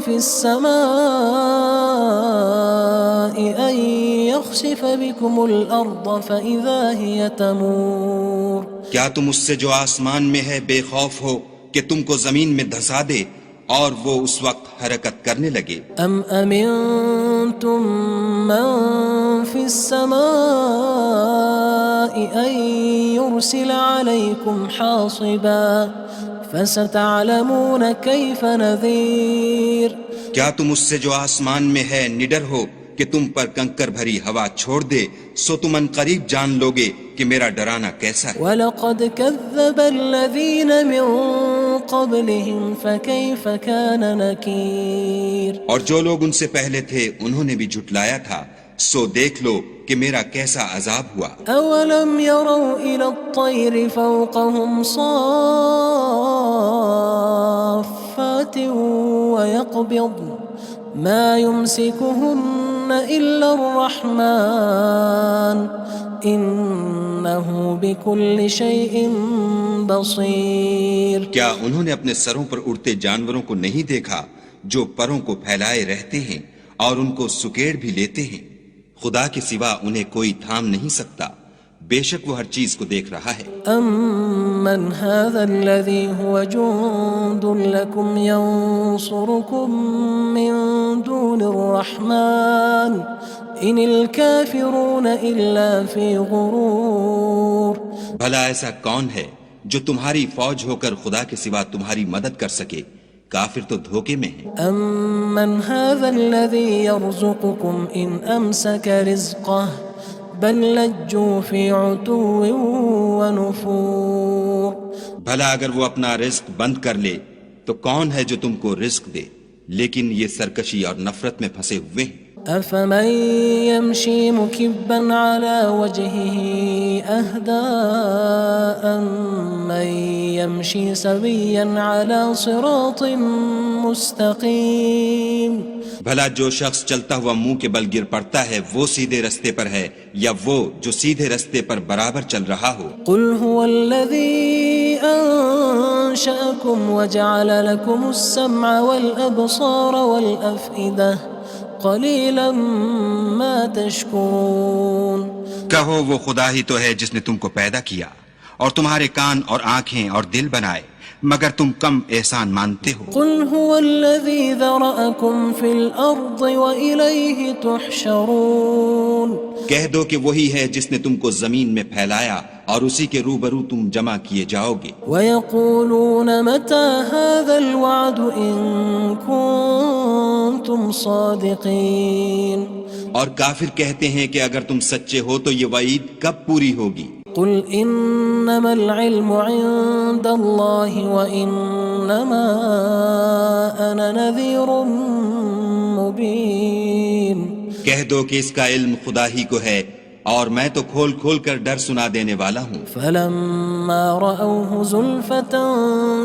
في السماء أن يخسف بكم الأرض فإذا هي تمور۔ کیا تم اس سے جو آسمان میں ہے بے خوف ہو کہ تم کو زمین میں دھسا دے اور وہ اس وقت حرکت کرنے لگے؟ أم أمنتم من في السماء أن يرسل عليكم حاصبا فستعلمون كيف نذير۔ کیا تم اس سے جو آسمان میں ہے نڈر ہو کہ تم پر کنکر بھری ہوا چھوڑ دے سو تم ان قریب جان لوگے کہ میرا ڈرانا کیسا ہے۔ وَلَقَدْ كَذَّبَ الَّذِينَ مِن قَبْلِهِمْ فَكَيْفَ كَانَ نَكِيرٌ۔ اور جو لوگ ان سے پہلے تھے انہوں نے بھی جھٹلایا تھا سو دیکھ لو کہ میرا کیسا عذاب ہوا۔ أَوَلَمْ يَرَوْا إِلَى الطَّيْرِ فَوْقَهُمْ صَافَّاتٍ وَيَقْبِضْنَ مَا يُمْسِكُهُنَّ إِلَّا الرَّحْمَنُ إِنَّهُ بِكُلِّ شَيْءٍ بَصِيرٌ۔ کیا انہوں نے اپنے سروں پر اڑتے جانوروں کو نہیں دیکھا جو پروں کو پھیلائے رہتے ہیں اور ان کو سکیڑ بھی لیتے ہیں؟ خدا کے سوا انہیں کوئی تھام نہیں سکتا، بے شک وہ ہر چیز کو دیکھ رہا ہے۔ أَمَّنْ هَذَا الَّذِي هُوَ جُندٌ لَكُمْ يَنصُرُكُم مِّن دُونِ الرَّحْمَنِ إِنِ الْكَافِرُونَ إِلَّا فِي غُرُورٍ۔ بھلا ایسا کون ہے جو تمہاری فوج ہو کر خدا کے سوا تمہاری مدد کر سکے؟ کافر تو دھوکے میں ہیں۔ أَمَّنْ هَذَا الَّذِي يَرْزُقُكُمْ إِنْ أَمْسَكَ رِزْقَهُ بَلْ لَجُّوا فِي عُتُوٍّ وَنُفُورٍ۔ بھلا اگر وہ اپنا رزق بند کر لے تو کون ہے جو تم کو رزق دے؟ لیکن یہ سرکشی اور نفرت میں پھنسے ہوئے ہیں۔ أَفَمَن يَمْشِي مُكِبًّا عَلَى وَجْهِهِ أَهْدَىٰ أَمَّن يَمْشِي سَوِيًّا عَلَى صِرَاطٍ مُّسْتَقِيمٍ۔ بھلا جو شخص چلتا ہوا منہ کے بل گر پڑتا ہے وہ سیدھے رستے پر ہے یا وہ جو سیدھے رستے پر برابر چل رہا ہو؟ قُلْ هُوَ الَّذِي أَنشَأَكُمْ وَجَعَلَ لَكُمُ السَّمْعَ وَالْأَبْصَارَ وَالْأَفْئِدَةَ قَلِيلًا مَا تَشْكُرُونَ۔ کہو وہ خدا ہی تو ہے جس نے تم کو پیدا کیا اور تمہارے کان اور آنکھیں اور دل بنائے، مگر تم کم احسان مانتے ہو۔ قُلْ هُوَ الَّذِي ذَرَأَكُمْ فِي الْأَرْضِ وَإِلَيْهِ تُحْشَرُونَ۔ کہہ دو کہ وہی ہے جس نے تم کو زمین میں پھیلایا اور اسی کے روبرو تم جمع کیے جاؤ گے۔ وَيَقُولُونَ مَتَى هَذَا الْوَعْدُ إِن كُنتُمْ صَادِقِينَ۔ اور کافر کہتے ہیں کہ اگر تم سچے ہو تو یہ وعید کب پوری ہوگی؟ قُلْ إِنَّمَا الْعِلْمُ عِندَ اللَّهِ وَإِنَّمَا أَنَا نَذِيرٌ مُّبِينٌ۔ کہہ دو کہ اس کا علم خدا ہی کو ہے اور میں تو کھول کھول کر ڈر سنا دینے والا ہوں۔ فَلَمَّا رَأَوْهُ زُلْفَةً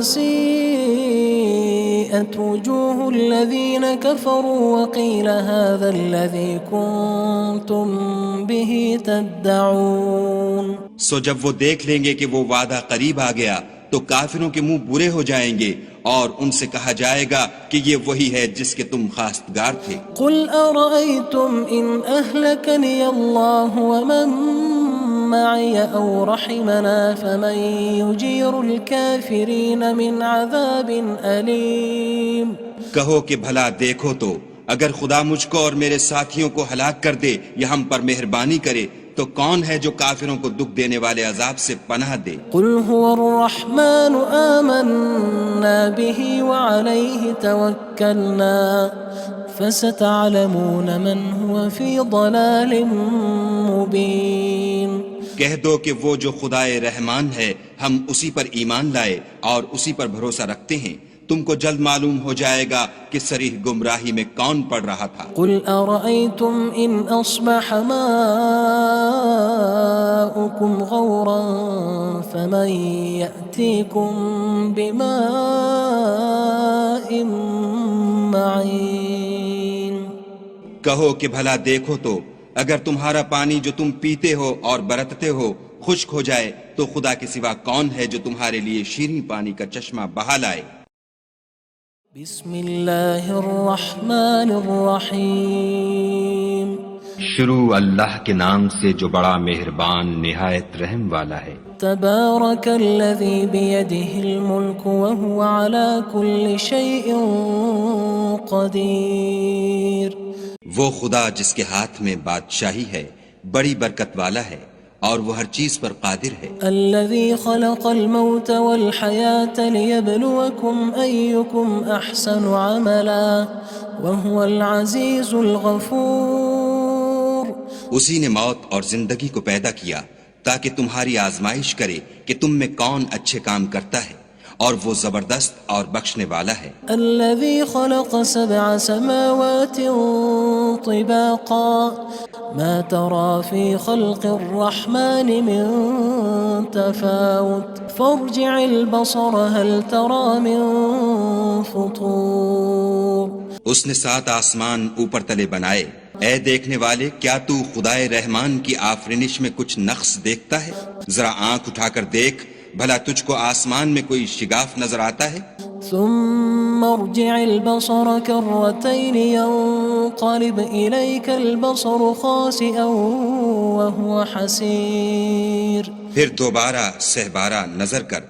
سِيئَتْ وُجُوهُ الَّذِينَ كَفَرُوا وَقِيلَ هَذَا الَّذِي كُنتُم بِهِ تَدَّعُونَ۔ سو جب وہ دیکھ لیں گے کہ وہ وعدہ قریب آ گیا تو کافروں کے منہ برے ہو جائیں گے اور ان سے کہا جائے گا کہ یہ وہی ہے جس کے تم خواستگار تھے۔ قُلْ أَرَأَيْتُمْ إِنْ أَهْلَكَنِيَ اللَّهُ وَمَن مَّعِيَ أَوْ رَحِمَنَا فَمَن يُجِيرُ الْكَافِرِينَ مِنْ عَذَابٍ أَلِيمٍ۔ کہو کہ بھلا دیکھو تو اگر خدا مجھ کو اور میرے ساتھیوں کو ہلاک کر دے یا ہم پر مہربانی کرے تو کون ہے جو کافروں کو دکھ دینے والے عذاب سے پناہ دے؟ قُلْ هُوَ الرَّحْمَنُ آمَنَّا بِهِ وَعَلَيْهِ تَوَكَّلْنَا فَسَتَعْلَمُونَ مَنْ هُوَ فِي ضَلَالٍ مُّبِينٍ۔ کہہ دو کہ وہ جو خدائے رحمان ہے ہم اسی پر ایمان لائے اور اسی پر بھروسہ رکھتے ہیں، تم کو جلد معلوم ہو جائے گا کہ صریح گمراہی میں کون پڑ رہا تھا۔ قل أرأيتم إن أصبح ماؤكم غورا فمن يأتيكم بماء معين۔ کہو کہ بھلا دیکھو تو اگر تمہارا پانی جو تم پیتے ہو اور برتتے ہو خشک ہو جائے تو خدا کے سوا کون ہے جو تمہارے لیے شیریں پانی کا چشمہ بہا لائے۔ بسم اللہ الرحمن الرحیم۔ شروع اللہ کے نام سے جو بڑا مہربان نہایت رحم والا ہے۔ تبارک الذی بیدہ الملک وہو علی کل شیء قدیر۔ وہ خدا جس کے ہاتھ میں بادشاہی ہے بڑی برکت والا ہے اور وہ ہر چیز پر قادر ہے۔ الذي خلق الموت والحياة ليبلوكم أيكم أحسن عملا وهو العزيز الغفور۔ اسی نے موت اور زندگی کو پیدا کیا تاکہ تمہاری آزمائش کرے کہ تم میں کون اچھے کام کرتا ہے اور وہ زبردست اور بخشنے والا ہے۔ الذي خلق 7 سماوات طباقا ما ترى في خلق الرحمن من تفاوت فارجع البصر هل ترى من فطور۔ اس نے 7 آسمان اوپر تلے بنائے، اے دیکھنے والے کیا تو خدائے رحمان کی آفرینش میں کچھ نقص دیکھتا ہے؟ ذرا آنکھ اٹھا کر دیکھ بھلا تجھ کو آسمان میں کوئی شگاف نظر آتا ہے؟ ثم ارجع البصر كرتين ينقلب إليك البصر خاسئا وهو حسير۔ پھر دوبارہ سہبارہ نظر کر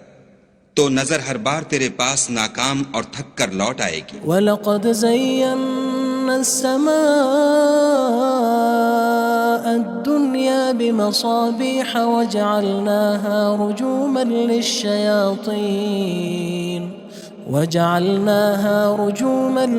تو نظر ہر بار تیرے پاس ناکام اور تھک کر لوٹ آئے گی۔ وَلَقَدْ زَيَّنَّا السَّمَاءَ الدُّنْيَا بِمَصَابِيحَ وَجَعَلْنَاهَا رُجُومًا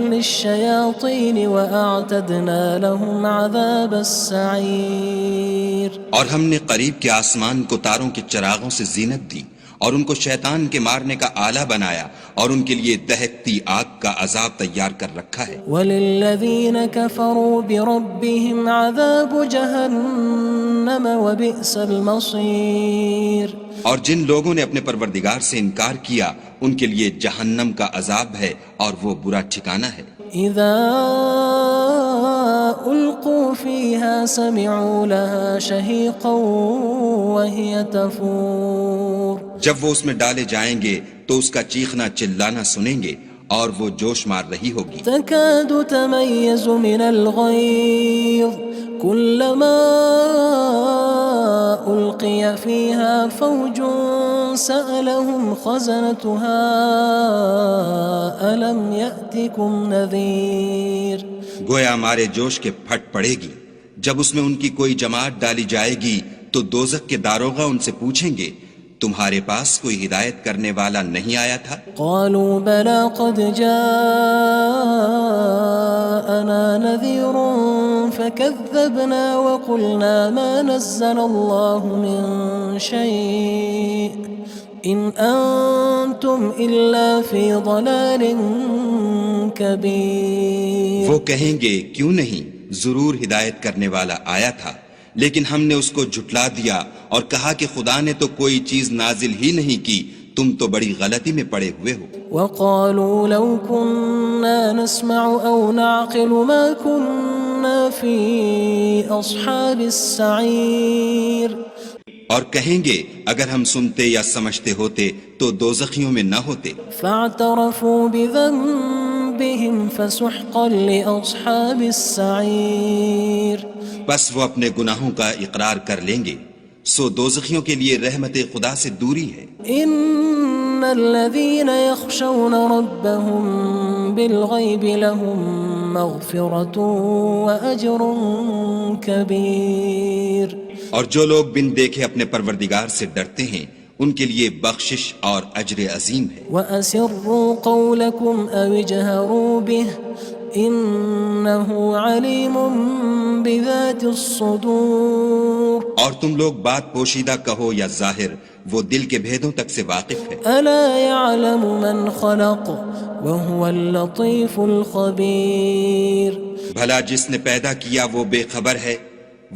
لِلشَّيَاطِينِ وَأَعْتَدْنَا لَهُمْ عَذَابَ السَّعِيرِ۔ اور ہم نے قریب کے آسمان کو تاروں کے چراغوں سے زینت دی اور ان کو شیطان کے مارنے کا آلہ بنایا اور ان کے لیے دہکتی آگ کا عذاب تیار کر رکھا ہے۔ وَلِلَّذِينَ كَفَرُوا بِرَبِّهِمْ عَذَابُ جَهَنَّمَ وَبِئْسَ الْمَصِيرُ۔ اور جن لوگوں نے اپنے پروردگار سے انکار کیا ان کے لیے جہنم کا عذاب ہے اور وہ برا ٹھکانہ ہے۔ اذا القوا فيها سمعوا لها شهيقا وهي تفور۔ جب وہ اس میں ڈالے جائیں گے تو اس کا چیخنا چلانا سنیں گے اور وہ جوش مار رہی ہوگی۔ تكاد تميز من الغيظ كلما ألقي فيها فوج سألهم خزنتها ألم يأتكم نذير۔ گویا مارے جوش کے پھٹ پڑے گی جب اس میں ان کی کوئی جماعت ڈالی جائے گی تو دوزخ کے داروغہ ان سے پوچھیں گے تمہارے پاس کوئی ہدایت کرنے والا نہیں آیا تھا؟ قالوا بلى قد جاءنا نذير فكذبنا وقلنا ما نزل الله من شيء إن أنتم إلا في ضلال كبير۔ وہ کہیں گے کیوں نہیں، ضرور ہدایت کرنے والا آیا تھا، لیکن ہم نے اس کو جھٹلا دیا اور کہا کہ خدا نے تو کوئی چیز نازل ہی نہیں کی، تم تو بڑی غلطی میں پڑے ہوئے ہو۔ وقالوا لو كنا نسمع أو نعقل ما كنا في أصحاب السعير۔ اور کہیں گے اگر ہم سنتے یا سمجھتے ہوتے تو دوزخیوں میں نہ ہوتے۔ فاعترفوا بذنبهم فسحقا لأصحاب السعير۔ بس وہ اپنے گناہوں کا اقرار کر لیں گے، سو دوزخیوں کے لیے رحمت خدا سے دوری ہے۔ ان الذين يخشون ربهم بالغيب لهم مغفرة وأجر كبير۔ اور جو لوگ بن دیکھے اپنے پروردگار سے ڈرتے ہیں ان کے لیے بخشش اور اجر عظیم ہے۔ وَأَسِرُّوا قَوْلَكُمْ أَوِ اجْهَرُوا بِهِ إِنَّهُ عَلِيمٌ بِذَاتِ الصُّدُورِ۔ اور تم لوگ بات پوشیدہ کہو یا ظاہر، وہ دل کے بھیدوں تک سے واقف ہے۔ ألا يعلم من خلق وهو اللطيف الخبير۔ بھلا جس نے پیدا کیا وہ بے خبر ہے،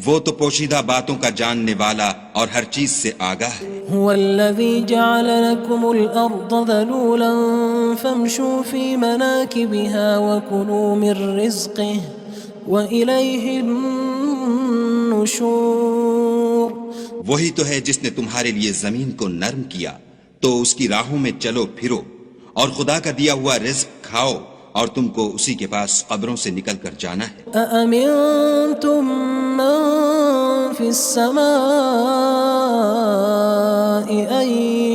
وہ تو پوشیدہ باتوں کا جاننے والا اور ہر چیز سے آگاہ ہے۔ هو الذي جعل لكم الأرض ذلولا فامشوا في مناكبها وكلوا من رزقه وإليه النشور۔ وہی تو ہے جس نے تمہارے لیے زمین کو نرم کیا تو اس کی راہوں میں چلو پھرو، اور خدا کا دیا ہوا رزق کھاؤ، اور تم کو اسی کے پاس قبروں سے نکل کر جانا ہے۔ أأمنتم من في السماء أن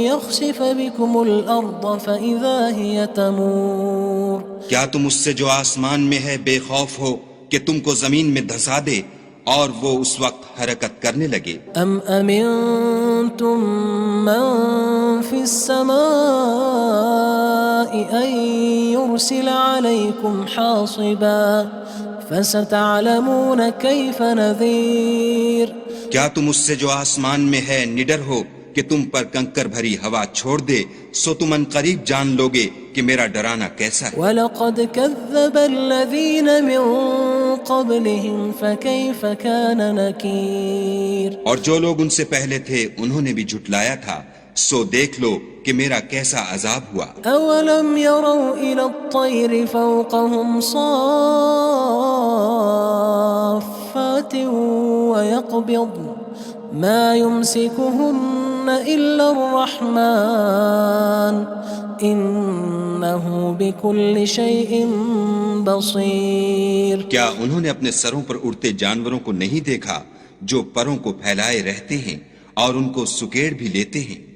يخسف بكم الأرض فإذا هي تمور۔ کیا تم اس سے جو آسمان میں ہے بے خوف ہو کہ تم کو زمین میں دھسا دے اور وہ اس وقت حرکت کرنے لگے؟ أم أمنتم من في السماء أن يرسل عليكم حاصبا فستعلمون كيف نذير۔ کیا تم اس سے جو آسمان میں ہے نڈر ہو کہ تم پر کنکر بھری ہوا چھوڑ دے، سو تم ان قریب جان لوگے کہ میرا ڈرانا کیسا ہے۔ وَلَقَدْ كَذَّبَ الَّذِينَ مِن قَبْلِهِمْ فَكَيْفَ كَانَ نَكِيرٌ۔ اور جو لوگ ان سے پہلے تھے انہوں نے بھی جھٹلایا تھا، سو دیکھ لو کہ میرا کیسا عذاب ہوا۔ أَوَلَمْ يَرَوْا إِلَى الطَّيْرِ فَوْقَهُمْ صَافَّاتٍ وَيَقْبِضْنَ مَا يُمْسِكُهُنَّ إِلَّا الرَّحْمَنُ إِنَّهُ بِكُلِّ شَيْءٍ بَصِيرٌ۔ کیا انہوں نے اپنے سروں پر اڑتے جانوروں کو نہیں دیکھا جو پروں کو پھیلائے رہتے ہیں اور ان کو سکیڑ بھی لیتے ہیں؟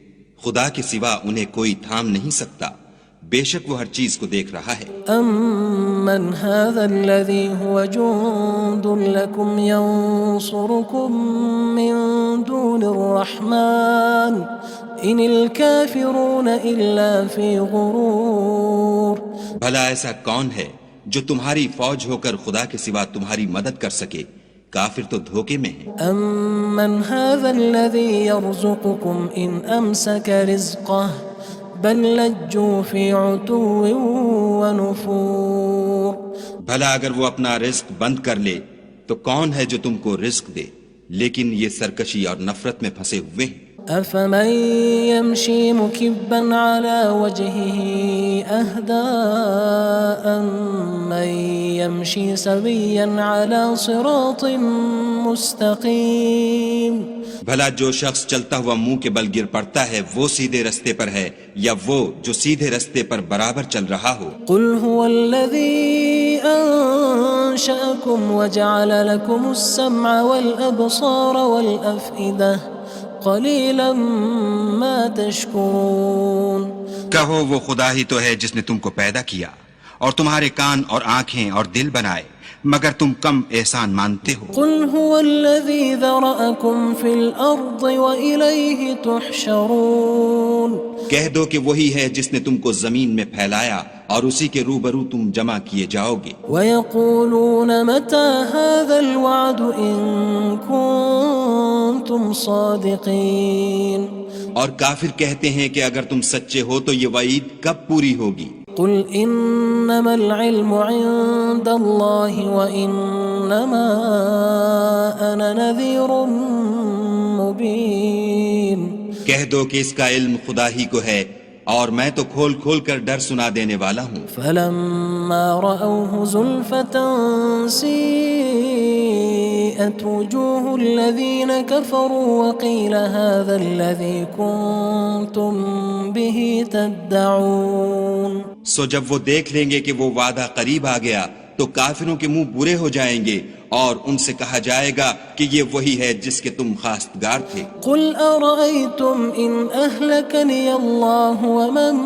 خدا کے سوا انہیں کوئی تھام نہیں سکتا، بے شک وہ ہر چیز کو دیکھ رہا ہے۔ أَمَّنْ هَذَا الَّذِي هُوَ جُندٌ لَكُمْ يَنصُرُكُم مِّن دُونِ الرَّحْمَنِ إِنِ الْكَافِرُونَ إِلَّا فِي غُرُورٍ۔ بھلا ایسا کون ہے جو تمہاری فوج ہو کر خدا کے سوا تمہاری مدد کر سکے؟ کافر تو دھوکے میں ہیں۔ أَمَّنْ هَذَا الَّذِي يَرْزُقُكُمْ إِنْ أَمْسَكَ رِزْقَهُ بَلْ لَجُّوا فِي عُتُوٍّ وَنُفُورٍ۔ بھلا اگر وہ اپنا رزق بند کر لے تو کون ہے جو تم کو رزق دے؟ لیکن یہ سرکشی اور نفرت میں پھنسے ہوئے ہیں۔ أَفَمَن يَمْشِي مُكِبًّا عَلَى وَجْهِهِ أَهْدَىٰ أَمَّن يَمْشِي سَوِيًّا عَلَى صِرَاطٍ مُّسْتَقِيمٍ۔ بھلا جو شخص چلتا ہوا منہ کے بل گر پڑتا ہے وہ سیدھے رستے پر ہے یا وہ جو سیدھے رستے پر برابر چل رہا ہو؟ قُلْ هُوَ الَّذِي أَنشَأَكُمْ وَجَعَلَ لَكُمُ السَّمْعَ وَالْأَبْصَارَ وَالْأَفْئِدَةَ قَلِيلًا مَا تَشْكُرُونَ۔ کہو وہ خدا ہی تو ہے جس نے تم کو پیدا کیا اور تمہارے کان اور آنکھیں اور دل بنائے، مگر تم کم احسان مانتے ہو۔ قُلْ هُوَ الَّذِي ذَرَأَكُمْ فِي الْأَرْضِ وَإِلَيْهِ تُحْشَرُونَ۔ کہہ دو کہ وہی ہے جس نے تم کو زمین میں پھیلایا اور اسی کے روبرو تم جمع کیے جاؤ گے۔ وَيَقُولُونَ مَتَى هَذَا الْوَعْدُ إِن كُنتُمْ صَادِقِينَ۔ اور کافر کہتے ہیں کہ اگر تم سچے ہو تو یہ وعید کب پوری ہوگی؟ قُلْ إِنَّمَا الْعِلْمُ عِندَ اللَّهِ وَإِنَّمَا أَنَا نَذِيرٌ مُّبِينٌ۔ کہہ دو کہ اس کا علم خدا ہی کو ہے اور میں تو کھول کھول کر ڈر سنا دینے والا ہوں۔ فَلَمَّا رَأَوْهُ زُلْفَةً سِيئَتْ وُجُوهُ الَّذِينَ كَفَرُوا وَقِيلَ هَذَا الَّذِي كُنتُم بِهِ تَدَّعُونَ۔ سو جب وہ دیکھ لیں گے کہ وہ وعدہ قریب آ گیا تو کافروں کے منہ برے ہو جائیں گے اور ان سے کہا جائے گا کہ یہ وہی ہے جس کے تم خواستگار تھے۔ قُلْ أَرَأَيْتُمْ إِنْ أَهْلَكَنِيَ اللَّهُ وَمَن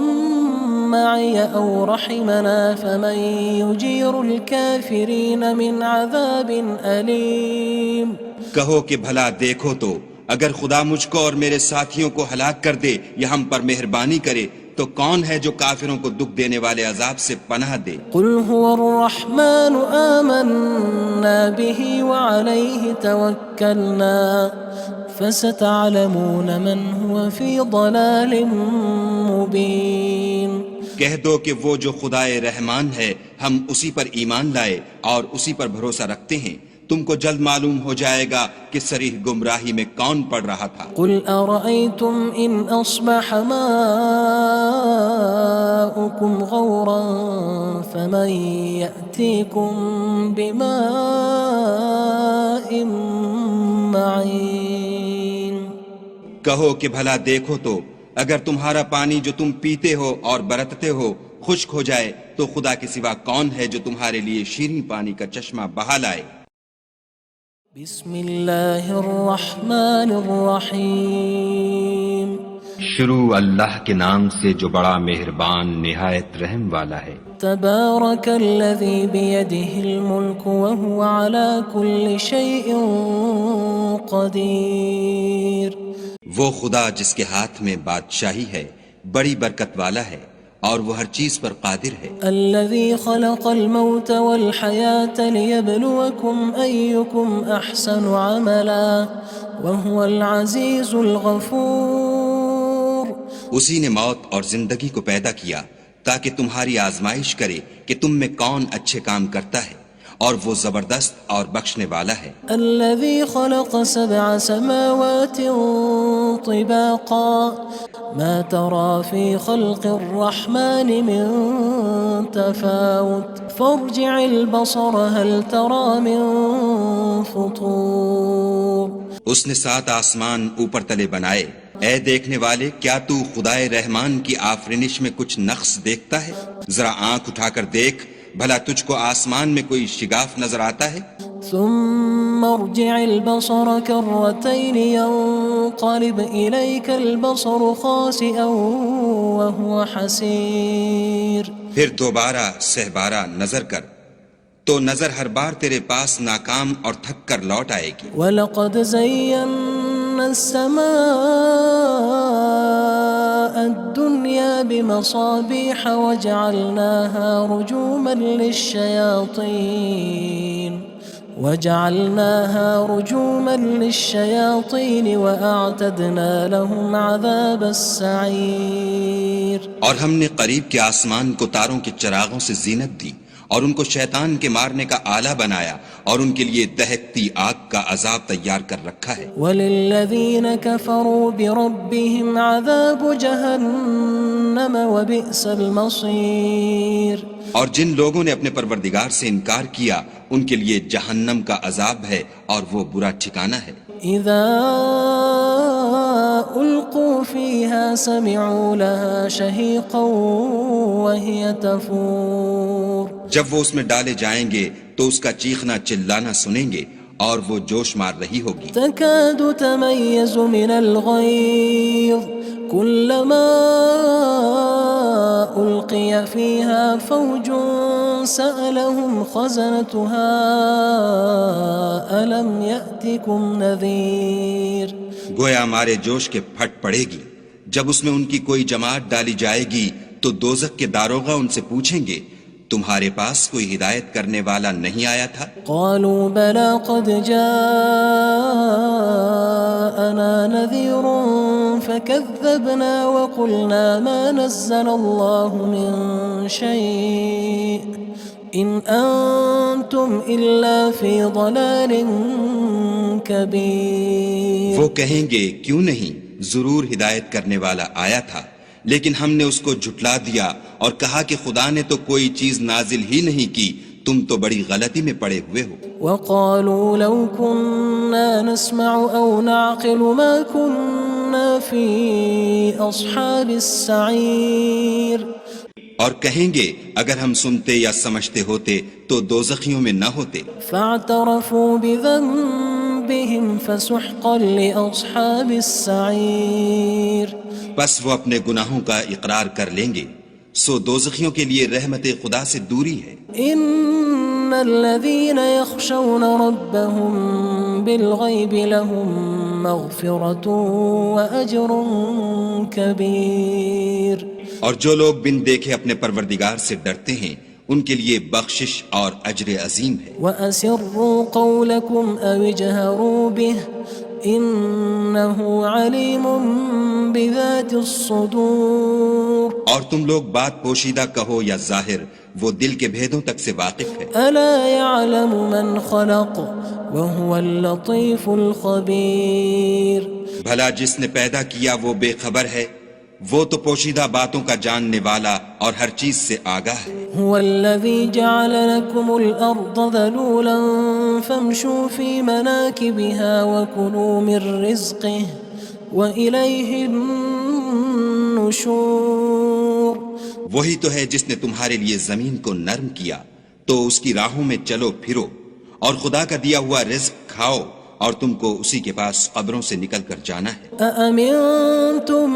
مَّعِيَ أَوْ رَحِمَنَا فَمَن يُجِيرُ الْكَافِرِينَ مِنْ عَذَابٍ أَلِيمٍ۔ کہو کہ بھلا دیکھو تو اگر خدا مجھ کو اور میرے ساتھیوں کو ہلاک کر دے یا ہم پر مہربانی کرے تو کون ہے جو کافروں کو دکھ دینے والے عذاب سے پناہ دے؟ قُلْ هُوَ الرَّحْمَنُ آمَنَّا بِهِ وَعَلَيْهِ تَوَكَّلْنَا فَسَتَعْلَمُونَ مَنْ هُوَ فهو في ضلال مبين کہہ دو کہ وہ جو خدائے رحمان ہے ہم اسی پر ایمان لائے اور اسی پر بھروسہ رکھتے ہیں، تم کو جلد معلوم ہو جائے گا کہ صریح گمراہی میں کون پڑ رہا تھا۔ قل أرأيتم إن أصبح ماؤكم غورا فمن يأتيكم بماء معين۔ کہو کہ بھلا دیکھو تو اگر تمہارا پانی جو تم پیتے ہو اور برتتے ہو خشک ہو جائے تو خدا کے سوا کون ہے جو تمہارے لیے شیریں پانی کا چشمہ بہا لائے۔ بسم اللہ الرحمن الرحیم۔ شروع اللہ کے نام سے جو بڑا مہربان نہایت رحم والا ہے۔ تبارک الذی بیدہ الملک وہو علی کل شیء قدیر۔ وہ خدا جس کے ہاتھ میں بادشاہی ہے بڑی برکت والا ہے اور وہ ہر چیز پر قادر ہے۔ الذي خلق الموت والحياة ليبلوكم أيكم أحسن عملا وهو العزيز الغفور۔ اسی نے موت اور زندگی کو پیدا کیا تاکہ تمہاری آزمائش کرے کہ تم میں کون اچھے کام کرتا ہے، اور وہ زبردست اور بخشنے والا ہے۔ الذي خلق 7 سماوات طباقا ما ترى في خلق الرحمن من تفاوت فارجع البصر هل ترى من فطور۔ اس نے 7 آسمان اوپر تلے بنائے، اے دیکھنے والے کیا تو خدائے رحمان کی آفرینش میں کچھ نقص دیکھتا ہے؟ ذرا آنکھ اٹھا کر دیکھ، بھلا تجھ کو آسمان میں کوئی شگاف نظر آتا ہے؟ ثم ارجع البصر كرتين ينقلب إليك البصر خاسئا وهو حسير۔ پھر دوبارہ سہبارہ نظر کر تو نظر ہر بار تیرے پاس ناکام اور تھک کر لوٹ آئے گی۔ وَلَقَدْ زَيَّنَّا السَّمَاءَ الدُّنْيَا بِمَصَابِيحَ وَجَعَلْنَاهَا رُجُومًا لِلشَّيَاطِينِ وَأَعْتَدْنَا لَهُمْ عَذَابَ السَّعِيرِ۔ اور ہم نے قریب کے آسمان کو تاروں کے چراغوں سے زینت دی اور ان کو شیطان کے مارنے کا آلہ بنایا اور ان کے لیے دہکتی آگ کا عذاب تیار کر رکھا ہے۔ وَلِلَّذِينَ كَفَرُوا بِرَبِّهِمْ عَذَابُ جَهَنَّمَ وَبِئْسَ الْمَصِيرُ۔ اور جن لوگوں نے اپنے پروردگار سے انکار کیا ان کے لیے جہنم کا عذاب ہے اور وہ برا ٹھکانہ ہے۔ اذا القوا فيها سمعوا لها شهيقا وهي تفور۔ جب وہ اس میں ڈالے جائیں گے تو اس کا چیخنا چلانا سنیں گے اور وہ جوش مار رہی ہوگی۔ تكاد تميز من الغيظ كلما ألقي فيها فوج سألهم خزنتها ألم يأتكم نذير۔ گویا ہمارے جوش کے پھٹ پڑے گی جب اس میں ان کی کوئی جماعت ڈالی جائے گی تو دوزخ کے داروغہ ان سے پوچھیں گے تمہارے پاس کوئی ہدایت کرنے والا نہیں آیا تھا؟ قالوا بلى قد جاءنا نذير فكذبنا وقلنا ما نزل الله من شيء إن أنتم إلا في ضلال كبير۔ وہ کہیں گے کیوں نہیں، ضرور ہدایت کرنے والا آیا تھا، لیکن ہم نے اس کو جھٹلا دیا اور کہا کہ خدا نے تو کوئی چیز نازل ہی نہیں کی، تم تو بڑی غلطی میں پڑے ہوئے ہو۔ وقالوا لو كنا نسمع أو نعقل ما كنا في أصحاب السعير۔ اور کہیں گے اگر ہم سنتے یا سمجھتے ہوتے تو دوزخیوں میں نہ ہوتے۔ فاعترفوا بذنبهم فسحقا لأصحاب السعير۔ بس وہ اپنے گناہوں کا اقرار کر لیں گے، سو دوزخیوں کے لیے رحمت خدا سے دوری ہے۔ ان الذين يخشون ربهم بالغيب لهم مغفرة وأجر كبير۔ اور جو لوگ بن دیکھے اپنے پروردگار سے ڈرتے ہیں ان کے لیے بخشش اور اجر عظیم ہے۔ وَأَسِرُّوا قَوْلَكُمْ أَوِ اجْهَرُوا بِهِ إنه عليم بذات الصدور اور تم لوگ بات پوشیدہ کہو یا ظاہر، وہ دل کے بھیدوں تک سے واقف ہے۔ ألا يعلم من خلق وهو اللطيف الخبير بھلا جس نے پیدا کیا وہ بے خبر ہے، وہ تو پوشیدہ باتوں کا جاننے والا اور ہر چیز سے آگاہ ہے۔ هو الذي جعل لكم الأرض ذلولا فامشوا في مناكبها وكلوا من رزقه وإليه النشور وہی تو ہے جس نے تمہارے لیے زمین کو نرم کیا، تو اس کی راہوں میں چلو پھرو اور خدا کا دیا ہوا رزق کھاؤ، اور تم کو اسی کے پاس قبروں سے نکل کر جانا ہے۔ أأمنتم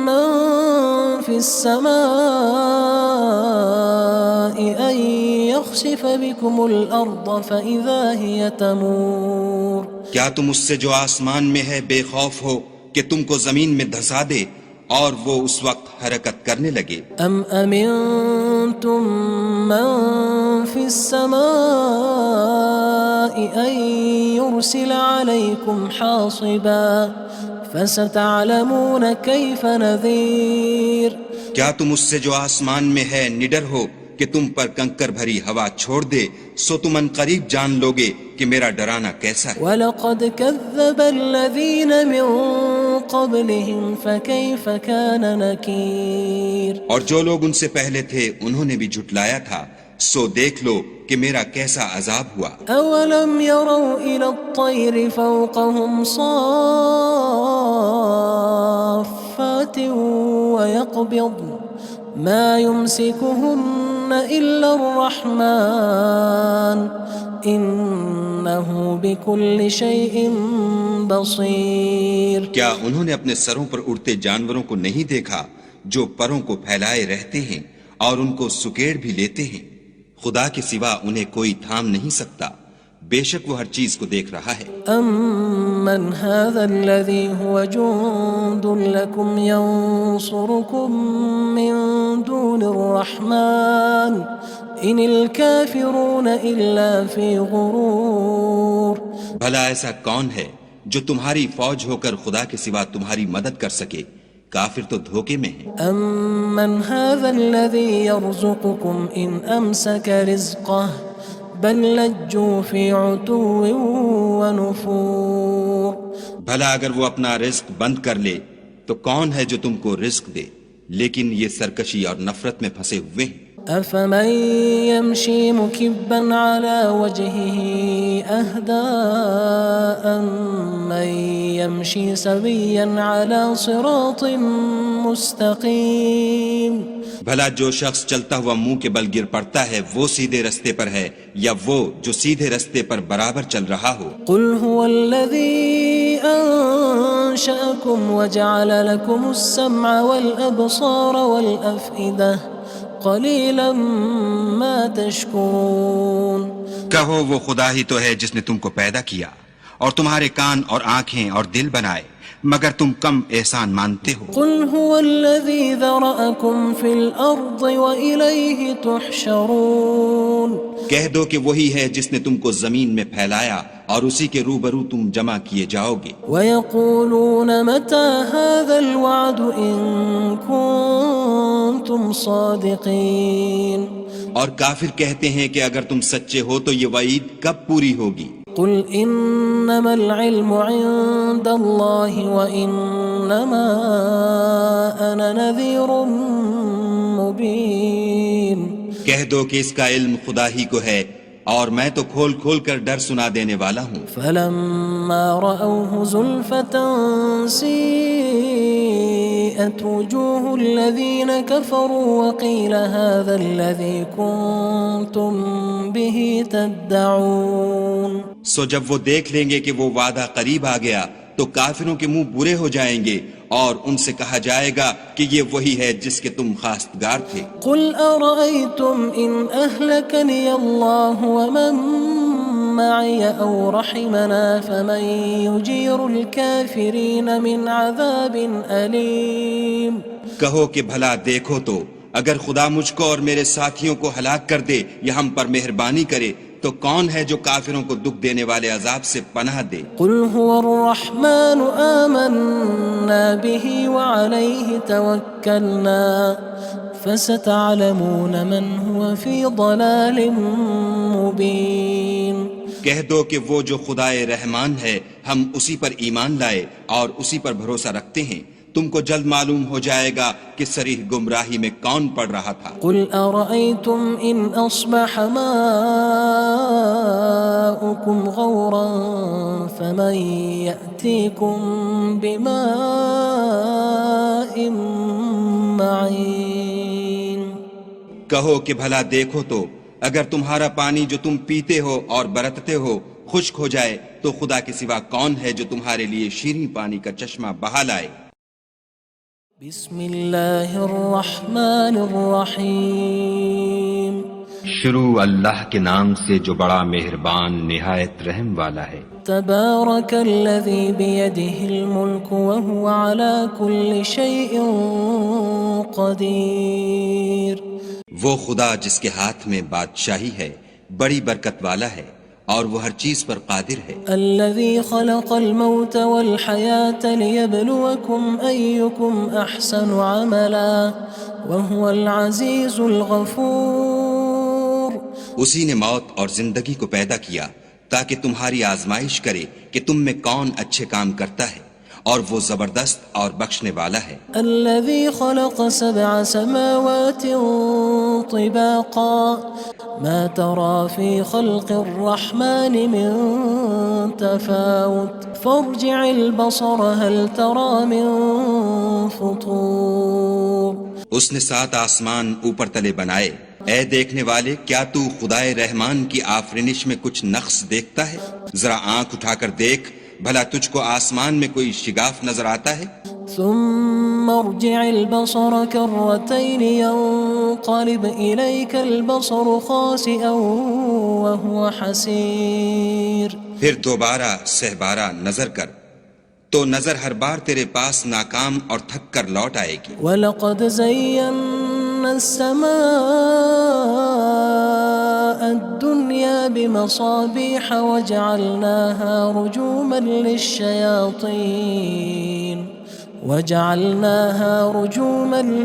من في السماء أن يخسف بكم الأرض فإذا هي تمور کیا تم اس سے جو آسمان میں ہے بے خوف ہو کہ تم کو زمین میں دھسا دے اور وہ اس وقت حرکت کرنے لگے؟ أم أمنتم من في السماء أن يرسل عليكم حاصبا فستعلمون كيف نذير کیا تم اس سے جو آسمان میں ہے نڈر ہو کہ تم پر کنکر بھری ہوا چھوڑ دے، سو تم ان قریب جان لوگے کہ میرا ڈرانا کیسا ہے۔ وَلَقَدْ كَذَّبَ الَّذِينَ مِن قَبْلِهِمْ فَكَيْفَ كَانَ نَكِيرٌ اور جو لوگ ان سے پہلے تھے انہوں نے بھی جھٹلایا تھا، سو دیکھ لو کہ میرا کیسا عذاب ہوا۔ أَوَلَمْ يَرَوْا إِلَى الطَّيْرِ فَوْقَهُمْ صَافَّاتٍ وَيَقْبِضْنَ مَا يُمْسِكُهُنَّ إِلَّا الرَّحْمَنُ إِنَّهُ بِكُلِّ شَيْءٍ بَصِيرٌ کیا انہوں نے اپنے سروں پر اڑتے جانوروں کو نہیں دیکھا جو پروں کو پھیلائے رہتے ہیں اور ان کو سکیڑ بھی لیتے ہیں؟ خدا کے سوا انہیں کوئی تھام نہیں سکتا، بے شک وہ ہر چیز کو دیکھ رہا ہے۔ أَمَّنْ هَذَا الَّذِي هُوَ جُندٌ لَكُمْ يَنصُرُكُم مِّن دُونِ الرَّحْمَنِ إِنِ الْكَافِرُونَ إِلَّا فِي غُرُورٍ بھلا ایسا کون ہے جو تمہاری فوج ہو کر خدا کے سوا تمہاری مدد کر سکے؟ کافر تو دھوکے میں ہیں۔ أَمَّنْ هَذَا الَّذِي يَرْزُقُكُمْ إِنْ أَمْسَكَ رِزْقَهُ بَلْ لَجُّوا فِي عُتُوٍّ وَنُفُورٍ بھلا اگر وہ اپنا رزق بند کر لے تو کون ہے جو تم کو رزق دے؟ لیکن یہ سرکشی اور نفرت میں پھنسے ہوئے ہیں۔ أَفَمَن يَمْشِي مُكِبًّا عَلَى وَجْهِهِ أَهْدَىٰ أَمَّن يَمْشِي سَوِيًّا عَلَى صِرَاطٍ مُّسْتَقِيمٍ بھلا جو شخص چلتا ہوا منہ کے بل گر پڑتا ہے وہ سیدھے رستے پر ہے یا وہ جو سیدھے رستے پر برابر چل رہا ہو؟ قُلْ هُوَ الَّذِي أَنشَأَكُمْ وَجَعَلَ لَكُمُ السَّمْعَ وَالْأَبْصَارَ وَالْأَفْئِدَةَ قَلِيلًا مَا تَشْكُرُونَ کہو وہ خدا ہی تو ہے جس نے تم کو پیدا کیا اور تمہارے کان اور آنکھیں اور دل بنائے، مگر تم کم احسان مانتے ہو۔ قُلْ هُوَ الَّذِي ذَرَأَكُمْ فِي الْأَرْضِ وَإِلَيْهِ تُحْشَرُونَ کہہ دو کہ وہی ہے جس نے تم کو زمین میں پھیلایا اور اسی کے روبرو تم جمع کیے جاؤ گے۔ وَيَقُولُونَ مَتَى هَذَا الْوَعْدُ إِن كُنتُمْ صَادِقِينَ اور کافر کہتے ہیں کہ اگر تم سچے ہو تو یہ وعید کب پوری ہوگی؟ قُلْ إِنَّمَا الْعِلْمُ عِندَ اللَّهِ وَإِنَّمَا أَنَا نَذِيرٌ مُّبِينٌ کہہ دو کہ اس کا علم خدا ہی کو ہے اور میں تو کھول کھول کر ڈر سنا دینے والا ہوں۔ فَلَمَّا رَأَوْهُ زُلْفَةً سِيئَتْ وُجُوهُ الَّذِينَ كَفَرُوا وَقِيلَ هَذَا الَّذِي كُنتُم بِهِ تَدَّعُونَ سو جب وہ دیکھ لیں گے کہ وہ وعدہ قریب آ گیا تو کافروں کے منہ برے ہو جائیں گے اور ان سے کہا جائے گا کہ یہ وہی ہے جس کے تم خواستگار تھے۔ قُلْ أَرَأَيْتُمْ إِنْ أَهْلَكَنِيَ اللَّهُ وَمَن مَّعِيَ أَوْ رَحِمَنَا فَمَن يُجِيرُ الْكَافِرِينَ مِنْ عَذَابٍ أَلِيمٍ کہو کہ بھلا دیکھو تو اگر خدا مجھ کو اور میرے ساتھیوں کو ہلاک کر دے یا ہم پر مہربانی کرے تو کون ہے جو کافروں کو دکھ دینے والے عذاب سے پناہ دے؟ قل هو الرحمن آمنا به وعليه توكلنا فستعلمون من هو في ضلال مبين. کہہ دو کہ وہ جو خدائے رحمان ہے ہم اسی پر ایمان لائے اور اسی پر بھروسہ رکھتے ہیں، تم کو جلد معلوم ہو جائے گا کہ صریح گمراہی میں کون پڑ رہا تھا. قل أرأيتم إن أصبح ماؤكم غورا فمن يأتيكم بماء معين. کہو کہ بھلا دیکھو تو اگر تمہارا پانی جو تم پیتے ہو اور برتتے ہو خشک ہو جائے تو خدا کے سوا کون ہے جو تمہارے لیے شیریں پانی کا چشمہ بہا لائے. بسم اللہ الرحمن الرحیم. شروع اللہ کے نام سے جو بڑا مہربان نہایت رحم والا ہے. تبارک الذی بیدہ الملک وهو على كل شیء قدیر. وہ خدا جس کے ہاتھ میں بادشاہی ہے بڑی برکت والا ہے اور وہ ہر چیز پر قادر ہے. الذي خلق الموت والحياة ليبلوكم أيكم أحسن عملا وهو العزيز الغفور. اسی نے موت اور زندگی کو پیدا کیا تاکہ تمہاری آزمائش کرے کہ تم میں کون اچھے کام کرتا ہے اور وہ زبردست اور بخشنے والا ہے. الذي خلق 7 سماوات طباقا ما ترى في خلق الرحمن من تفاوت فارجع البصر هل ترى من فطور. اس نے 7 آسمان اوپر تلے بنائے. اے دیکھنے والے کیا تو خدائے رحمان کی آفرینش میں کچھ نقص دیکھتا ہے؟ ذرا آنکھ اٹھا کر دیکھ بھلا تجھ کو آسمان میں کوئی شگاف نظر آتا ہے؟ ثم ارجع البصر كرتين ينقلب إليك البصر خاسئا وهو حسير. پھر دوبارہ سہبارہ نظر کر تو نظر ہر بار تیرے پاس ناکام اور تھک کر لوٹ آئے گی. وَلَقَدْ زَيَّنَّا السَّمَاءَ الدُّنْيَا بِمَصَابِيحَ وَجَعَلْنَاهَا رُجُومًا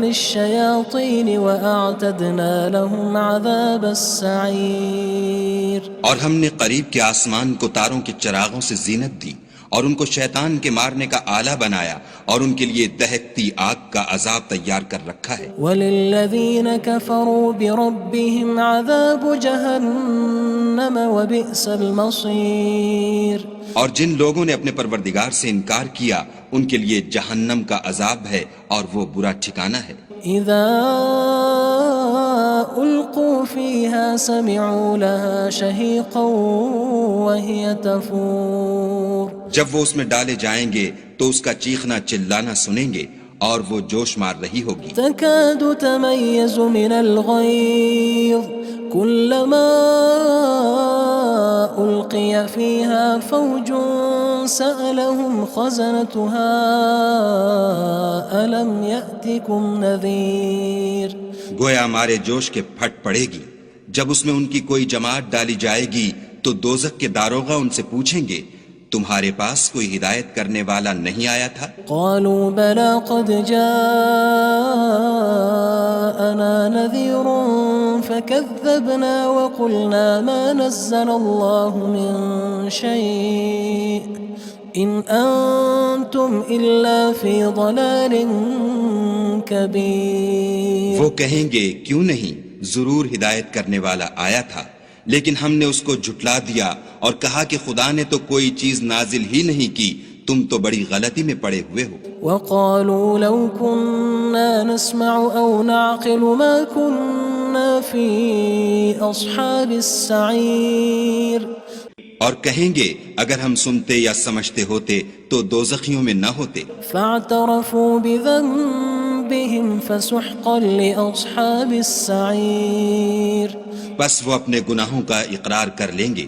لِلشَّيَاطِينِ وَأَعْتَدْنَا لَهُمْ عَذَابَ السَّعِيرِ. اور ہم نے قریب کے آسمان کو تاروں کے چراغوں سے زینت دی اور ان کو شیطان کے مارنے کا آلہ بنایا اور ان کے لیے دہکتی آگ کا عذاب تیار کر رکھا ہے. وَلِلَّذِينَ كَفَرُوا بِرَبِّهِمْ عَذَابُ جَهَنَّمَ وَبِئْسَ الْمَصِيرُ. اور جن لوگوں نے اپنے پروردگار سے انکار کیا ان کے لیے جہنم کا عذاب ہے اور وہ برا ٹھکانہ ہے. اذا القوا فيها سمعوا لها شهيقا وهي تفور. جب وہ اس میں ڈالے جائیں گے تو اس کا چیخنا چلانا سنیں گے اور وہ جوش مار رہی ہوگی. تكاد تميز من الغيظ كلما ألقي فيها فوج سألهم خزنتها ألم يأتكم نذير. گویا ہمارے جوش کے پھٹ پڑے گی جب اس میں ان کی کوئی جماعت ڈالی جائے گی تو دوزخ کے داروغہ ان سے پوچھیں گے تمہارے پاس کوئی ہدایت کرنے والا نہیں آیا تھا؟ قالوا بلى قد جاءنا نذير فكذبنا وقلنا ما نزل الله من شيء إن أنتم إلا في ضلال كبير. وہ کہیں گے کیوں نہیں، ضرور ہدایت کرنے والا آیا تھا، لیکن ہم نے اس کو جھٹلا دیا اور کہا کہ خدا نے تو کوئی چیز نازل ہی نہیں کی، تم تو بڑی غلطی میں پڑے ہوئے ہو. وقالوا لو كنا نسمع أو نعقل ما كنا في أصحاب السعير. اور کہیں گے اگر ہم سنتے یا سمجھتے ہوتے تو دوزخیوں میں نہ ہوتے. فاعترفوا بذنبهم فسحقا لأصحاب السعير. بس وہ اپنے گناہوں کا اقرار کر لیں گے،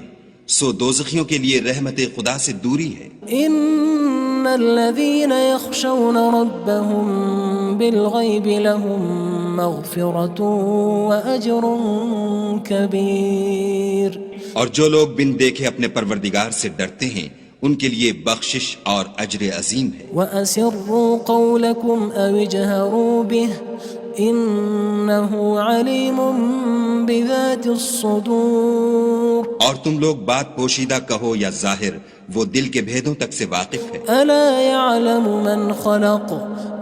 سو دوزخیوں کے لیے رحمت خدا سے دوری ہے. ان الذين يخشون ربهم بالغيب لهم مغفرة وأجر كبير. اور جو لوگ بن دیکھے اپنے پروردگار سے ڈرتے ہیں ان کے لیے بخشش اور اجر عظیم ہے. وَأَسِرُّوا قَوْلَكُمْ أَوِ اجْهَرُوا بِهِ إِنَّهُ عَلِيمٌ بِذَاتِ الصُّدُورِ. اور تم لوگ بات پوشیدہ کہو یا ظاہر، وہ دل کے بھیدوں تک سے واقف ہے. أَلَا يَعْلَمُ مَنْ خَلَقَ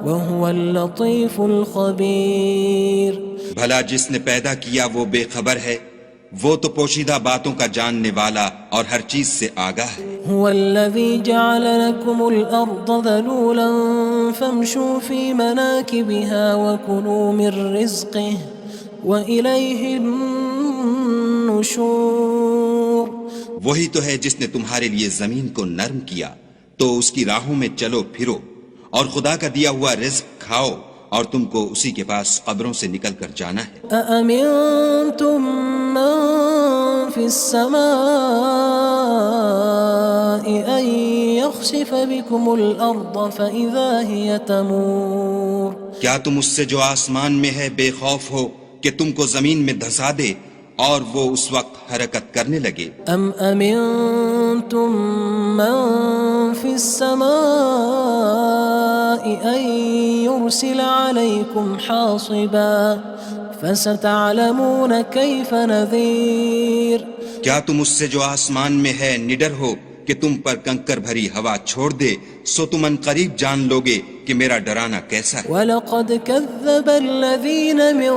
وَهُوَ اللَّطِيفُ الْخَبِيرُ. بھلا جس نے پیدا کیا وہ بے خبر ہے، وہ تو پوشیدہ باتوں کا جاننے والا اور ہر چیز سے آگاہ ہے. هو الذي جعل لكم الأرض ذلولا فامشوا في مناكبها وكلوا من رزقه وإليه النشور. وہی تو ہے جس نے تمہارے لیے زمین کو نرم کیا تو اس کی راہوں میں چلو پھرو اور خدا کا دیا ہوا رزق کھاؤ اور تم کو اسی کے پاس قبروں سے نکل کر جانا ہے. أأمنتم من في السماء أن يخسف بكم الأرض فإذا هي تمور. کیا تم اس سے جو آسمان میں ہے بے خوف ہو کہ تم کو زمین میں دھسا دے اور وہ اس وقت حرکت کرنے لگے؟ أم أمنتم من في السماء أن يرسل عليكم حاصبا فستعلمون كيف نذير. کیا تم اس سے جو آسمان میں ہے نڈر ہو کہ تم پر کنکر بھری ہوا چھوڑ دے، سو تم ان قریب جان لوگے کہ میرا ڈرانا کیسا ہے. وَلَقَدْ كَذَّبَ الَّذِينَ مِن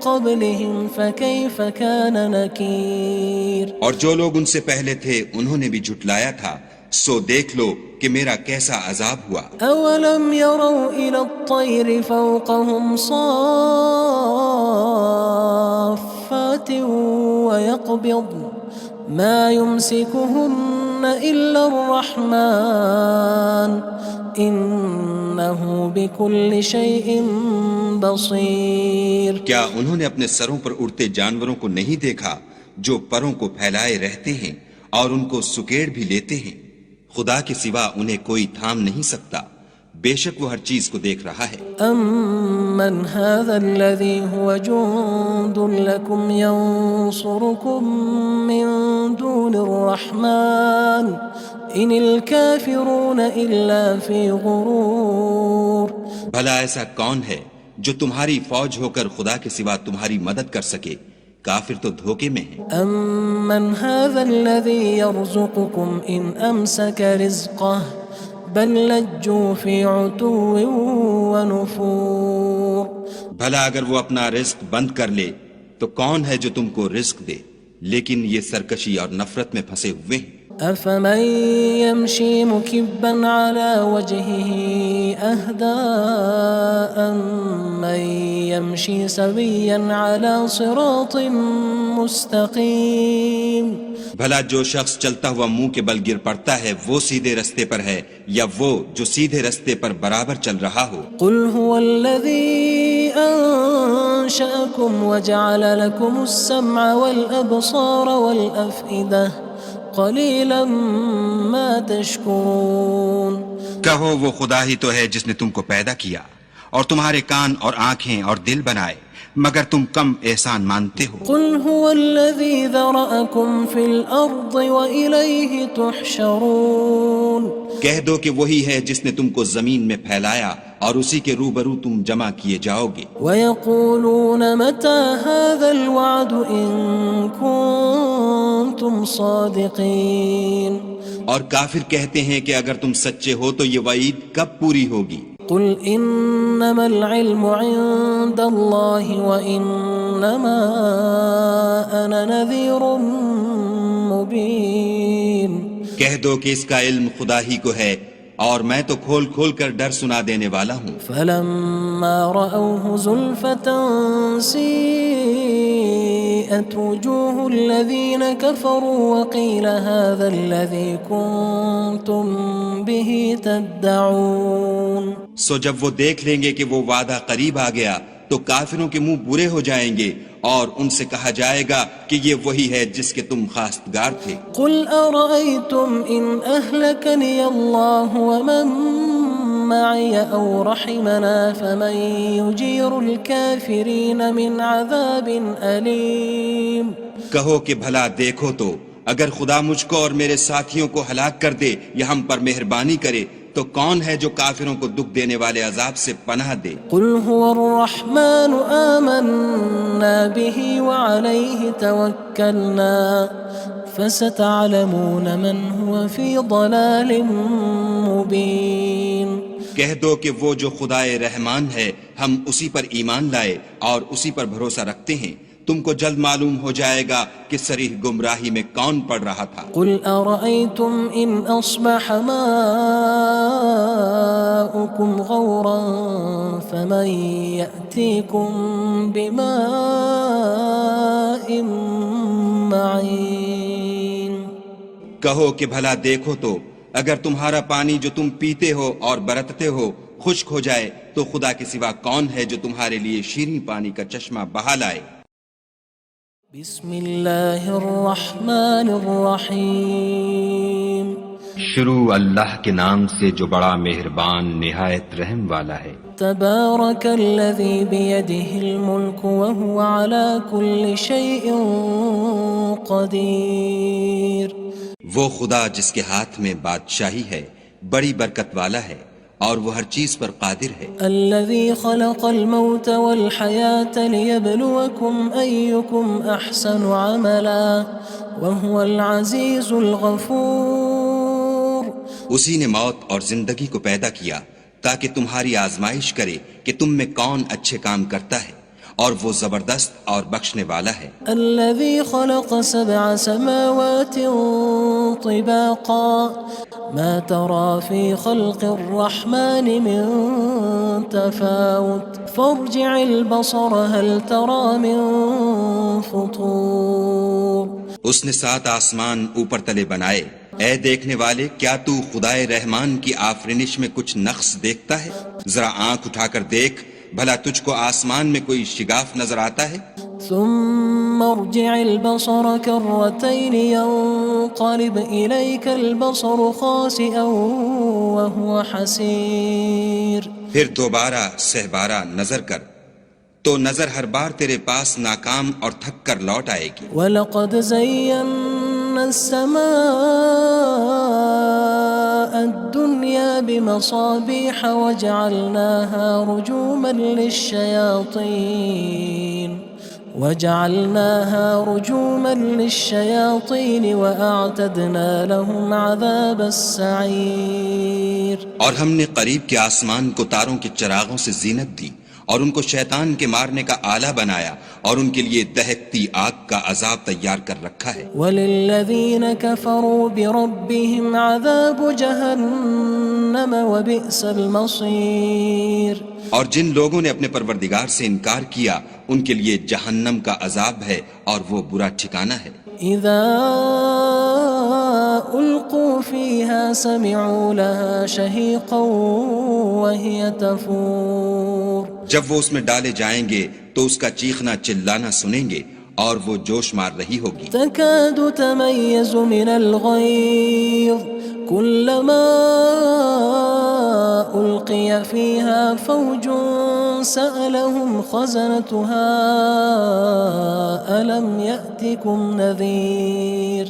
قَبْلِهِمْ فَكَيْفَ كَانَ نَكِيرٌ. اور جو لوگ ان سے پہلے تھے انہوں نے بھی جھٹلایا تھا، سو دیکھ لو کہ میرا کیسا عذاب ہوا. أَوَلَمْ يَرَوْا إِلَى الطَّيْرِ فَوْقَهُمْ صَافَّاتٍ وَيَقْبِضْنَ مَا يُمْسِكُهُنَّ إِلَّا الرَّحْمَنُ إِنَّهُ بِكُلِّ شَيْءٍ بَصِيرٌ. کیا انہوں نے اپنے سروں پر اڑتے جانوروں کو نہیں دیکھا جو پروں کو پھیلائے رہتے ہیں اور ان کو سکیڑ بھی لیتے ہیں؟ خدا کے سوا انہیں کوئی تھام نہیں سکتا، بے شک وہ ہر چیز کو دیکھ رہا ہے. أَمَّنْ هَذَا الَّذِي هُوَ جُندٌ لَكُمْ يَنصُرُكُم مِّن دُونِ الرَّحْمَنِ إِنِ الْكَافِرُونَ إِلَّا فِي غُرُورٍ. بھلا ایسا کون ہے جو تمہاری فوج ہو کر خدا کے سوا تمہاری مدد کر سکے؟ کافر تو دھوکے میں ہیں. أَمَّنْ هَذَا الَّذِي يَرْزُقُكُمْ إِنْ أَمْسَكَ رِزْقَهُ بَلْ لَجُّوا فِي عُتُوٍّ وَنُفُورٍ. بھلا اگر وہ اپنا رزق بند کر لے تو کون ہے جو تم کو رزق دے، لیکن یہ سرکشی اور نفرت میں پھنسے ہوئے ہیں. أَفَمَن يَمْشِي مُكِبًّا عَلَى وَجْهِهِ أَهْدَىٰ أَمَّن يَمْشِي سَوِيًّا عَلَى صِرَاطٍ مُّسْتَقِيمٍ. بھلا جو شخص چلتا ہوا منہ کے بل گر پڑتا ہے وہ سیدھے رستے پر ہے یا وہ جو سیدھے رستے پر برابر چل رہا ہو؟ قُلْ هُوَ الَّذِي أَنشَأَكُمْ وَجَعَلَ لَكُمُ السَّمْعَ وَالْأَبْصَارَ وَالْأَفْئِدَةَ قَلِيلًا مَا تَشْكُرُونَ. کہو وہ خدا ہی تو ہے جس نے تم کو پیدا کیا اور تمہارے کان اور آنکھیں اور دل بنائے، مگر تم کم احسان مانتے ہو. قُلْ هُوَ الَّذِي ذَرَأَكُمْ فِي الْأَرْضِ وَإِلَيْهِ تُحْشَرُونَ. کہہ دو کہ وہی ہے جس نے تم کو زمین میں پھیلایا اور اسی کے روبرو تم جمع کیے جاؤ گے. وَيَقُولُونَ مَتَى هَذَا الْوَعْدُ إِن كُنتُمْ صَادِقِينَ. اور کافر کہتے ہیں کہ اگر تم سچے ہو تو یہ وعید کب پوری ہوگی؟ قُلْ إِنَّمَا الْعِلْمُ عِندَ اللَّهِ وَإِنَّمَا أَنَا نَذِيرٌ مُّبِينٌ. کہہ دو کہ اس کا علم خدا ہی کو ہے اور میں تو کھول کھول کر ڈر سنا دینے والا ہوں. فَلَمَّا رَأَوْهُ زُلْفَةً سِيئَتْ وُجُوهُ الَّذِينَ كَفَرُوا وَقِيلَ هَذَا الَّذِي كُنتُم بِهِ تَدَّعُونَ. سو جب وہ دیکھ لیں گے کہ وہ وعدہ قریب آ گیا تو کافروں کے منہ برے ہو جائیں گے اور ان سے کہا جائے گا کہ یہ وہی ہے جس کے تم خواستگار تھے. قُلْ أَرَأَيْتُمْ إِنْ أَهْلَكَنِيَ اللَّهُ وَمَن معي أو رحمنا فمن يجير الكافرين من عذاب أليم. کہو کہ بھلا دیکھو تو اگر خدا مجھ کو اور میرے ساتھیوں کو ہلاک کر دے یا ہم پر مہربانی کرے تو کون ہے جو کافروں کو دکھ دینے والے عذاب سے پناہ دے؟ قل هو الرحمن آمنا به وعليه توكلنا فستعلمون من هو في ضلال مبين. کہہ دو کہ وہ جو خدائے رحمان ہے ہم اسی پر ایمان لائے اور اسی پر بھروسہ رکھتے ہیں، تم کو جلد معلوم ہو جائے گا کہ صریح گمراہی میں کون پڑ رہا تھا. قل أرأيتم إن أصبح ماؤكم غورا فمن يأتيكم بماء معين. کہو کہ بھلا دیکھو تو اگر تمہارا پانی جو تم پیتے ہو اور برتتے ہو خشک ہو جائے تو خدا کے سوا کون ہے جو تمہارے لیے شیریں پانی کا چشمہ بہا لائے. بسم اللہ الرحمن الرحیم. شروع اللہ کے نام سے جو بڑا مہربان نہایت رحم والا ہے. تبارک الذی بیدہ الملک وهو علی کل شیء قدیر. وہ خدا جس کے ہاتھ میں بادشاہی ہے بڑی برکت والا ہے اور وہ ہر چیز پر قادر ہے. الذي خلق الموت والحياة ليبلوكم أيكم أحسن عملا وهو العزيز الغفور. اسی نے موت اور زندگی کو پیدا کیا تاکہ تمہاری آزمائش کرے کہ تم میں کون اچھے کام کرتا ہے اور وہ زبردست اور بخشنے والا ہے. الذي خلق 7 سماوات طباقا ما ترى في خلق الرحمن من تفاوت فارجع البصر هل ترى من فطور. اس نے 7 آسمان اوپر تلے بنائے. اے دیکھنے والے کیا تو خدائے رحمان کی آفرینش میں کچھ نقص دیکھتا ہے؟ ذرا آنکھ اٹھا کر دیکھ بھلا تجھ کو آسمان میں کوئی شگاف نظر آتا ہے؟ ثم ارجع البصر كرتين ينقلب إليك البصر خاسئا وهو حسير. پھر دوبارہ سہبارہ نظر کر تو نظر ہر بار تیرے پاس ناکام اور تھک کر لوٹ آئے گی. وَلَقَدْ زَيَّنَّا السَّمَاءَ الدُّنْيَا بِمَصَابِيحَ وَجَعَلْنَاهَا رُجُومًا لِلشَّيَاطِينِ وَأَعْتَدْنَا لَهُمْ عَذَابَ السَّعِيرِ. اور ہم نے قریب کے آسمان کو تاروں کے چراغوں سے زینت دی اور ان کو شیطان کے مارنے کا آلہ بنایا اور ان کے لیے دہکتی آگ کا عذاب تیار کر رکھا ہے. وَلِلَّذِينَ كَفَرُوا بِرَبِّهِمْ عَذَابُ جَهَنَّمَ وَبِئْسَ الْمَصِيرُ. اور جن لوگوں نے اپنے پروردگار سے انکار کیا ان کے لیے جہنم کا عذاب ہے اور وہ برا ٹھکانہ ہے. اذا القوا فيها سمعوا لها شهيقا وهي تفور. جب وہ اس میں ڈالے جائیں گے تو اس کا چیخنا چلانا سنیں گے اور وہ جوش مار رہی ہوگی. تكاد تميز من الغيظ كلما ألقي فيها فوج سألهم خزنتها ألم يأتكم نذير.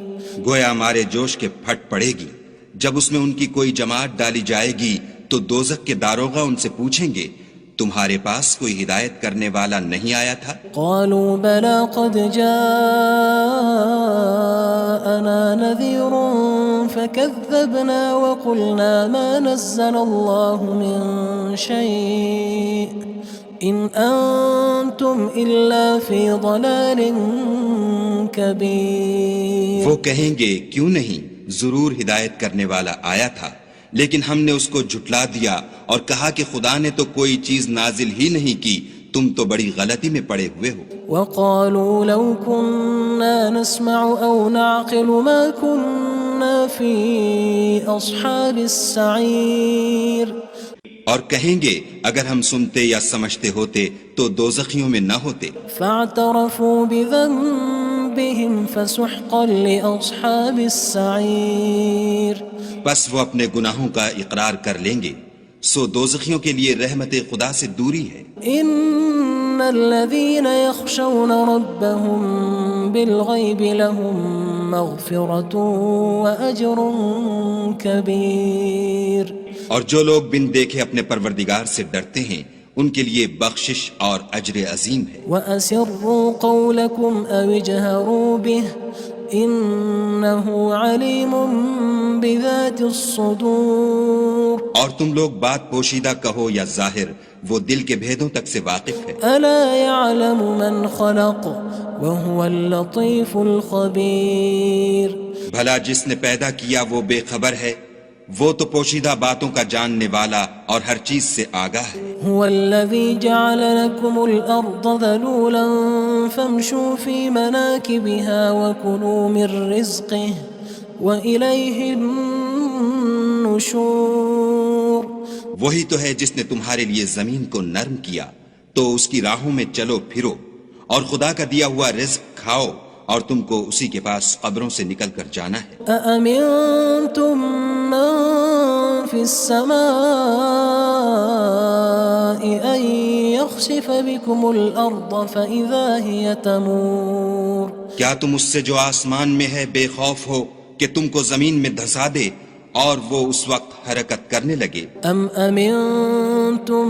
گویا مارے جوش کے پھٹ پڑے گی. جب اس میں ان کی کوئی جماعت ڈالی جائے گی تو دوزخ کے داروغہ ان سے پوچھیں گے تمہارے پاس کوئی ہدایت کرنے والا نہیں آیا تھا؟ قالوا بلى قد جاءنا نذير فكذبنا وقلنا ما نزل الله من شيء إن أنتم إلا في ضلال كبير. وہ کہیں گے کیوں نہیں، ضرور ہدایت کرنے والا آیا تھا، لیکن ہم نے اس کو جھٹلا دیا اور کہا کہ خدا نے تو کوئی چیز نازل ہی نہیں کی، تم تو بڑی غلطی میں پڑے ہوئے ہو. وقالوا لو كنا نسمع أو نعقل ما كنا في أصحاب السعير. اور کہیں گے اگر ہم سنتے یا سمجھتے ہوتے تو دوزخیوں میں نہ ہوتے. فاعترفوا بذنبهم فسحقا لأصحاب السعير. بس وہ اپنے گناہوں کا اقرار کر لیں گے سو دوزخیوں کے لیے رحمت خدا سے دوری ہے۔ إن الذين يخشون ربهم بالغيب لهم مغفرة وأجر كبير۔ اور جو لوگ بن دیکھے اپنے پروردگار سے ڈرتے ہیں ان کے لیے بخشش اور اجر عظیم ہے۔ وَأَسِرُّوا قَوْلَكُمْ أَوِ اجْهَرُوا بِهِ إِنَّهُ عَلِيمٌ بِذَاتِ الصُّدُورِ۔ اور تم لوگ بات پوشیدہ کہو یا ظاہر، وہ دل کے بھیدوں تک سے واقف ہے۔ أَلَا يَعْلَمُ مَنْ خَلَقَ وَهُوَ اللَّطِيفُ الْخَبِيرُ۔ بھلا جس نے پیدا کیا وہ بے خبر ہے، وہ تو پوشیدہ باتوں کا جاننے والا اور ہر چیز سے آگاہ ہے۔ هو الذي جعل لكم الأرض ذلولا فامشوا في مناكبها وكلوا من رزقه وإليه النشور۔ وہی تو ہے جس نے تمہارے لیے زمین کو نرم کیا تو اس کی راہوں میں چلو پھرو، اور خدا کا دیا ہوا رزق کھاؤ، اور تم کو اسی کے پاس قبروں سے نکل کر جانا ہے۔ أأمنتم من في السماء أن يخسف بكم الأرض فإذا هي تمور۔ کیا تم اس سے جو آسمان میں ہے بے خوف ہو کہ تم کو زمین میں دھسا دے اور وہ اس وقت حرکت کرنے لگے؟ أم أمنتم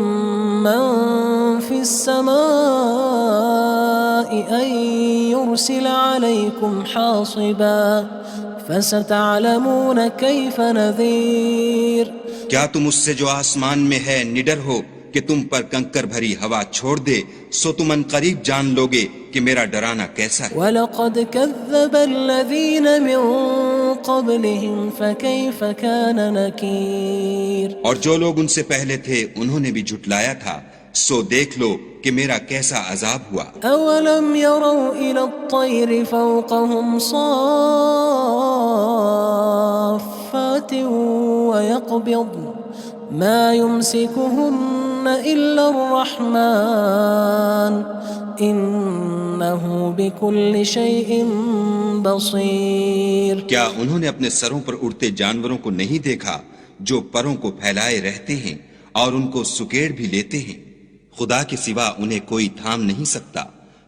من في السماء أن يرسل عليكم حاصبا فستعلمون كيف نذير۔ کیا تم اس سے جو آسمان میں ہے نڈر ہو کہ تم پر کنکر بھری ہوا چھوڑ دے، سو تم ان قریب جان لوگے کہ میرا ڈرانا کیسا ہے۔ وَلَقَدْ كَذَّبَ الَّذِينَ مِن قَبْلِهِمْ فَكَيْفَ كَانَ نَكِيرٌ۔ اور جو لوگ ان سے پہلے تھے انہوں نے بھی جھٹلایا تھا، سو دیکھ لو کہ میرا کیسا عذاب ہوا۔ أَوَلَمْ يَرَوْا إِلَى الطَّيْرِ فَوْقَهُمْ صَافَّاتٍ وَيَقْبِضْنَ مَا يُمْسِكُهُنَّ إِلَّا الرَّحْمَنُ إِنَّهُ بِكُلِّ شَيْءٍ بَصِيرٌ۔ کیا انہوں نے اپنے سروں پر اڑتے جانوروں کو نہیں دیکھا جو پروں کو پھیلائے رہتے ہیں اور ان کو سکیڑ بھی لیتے ہیں؟ خدا کے سوا انہیں کوئی تھام نہیں سکتا،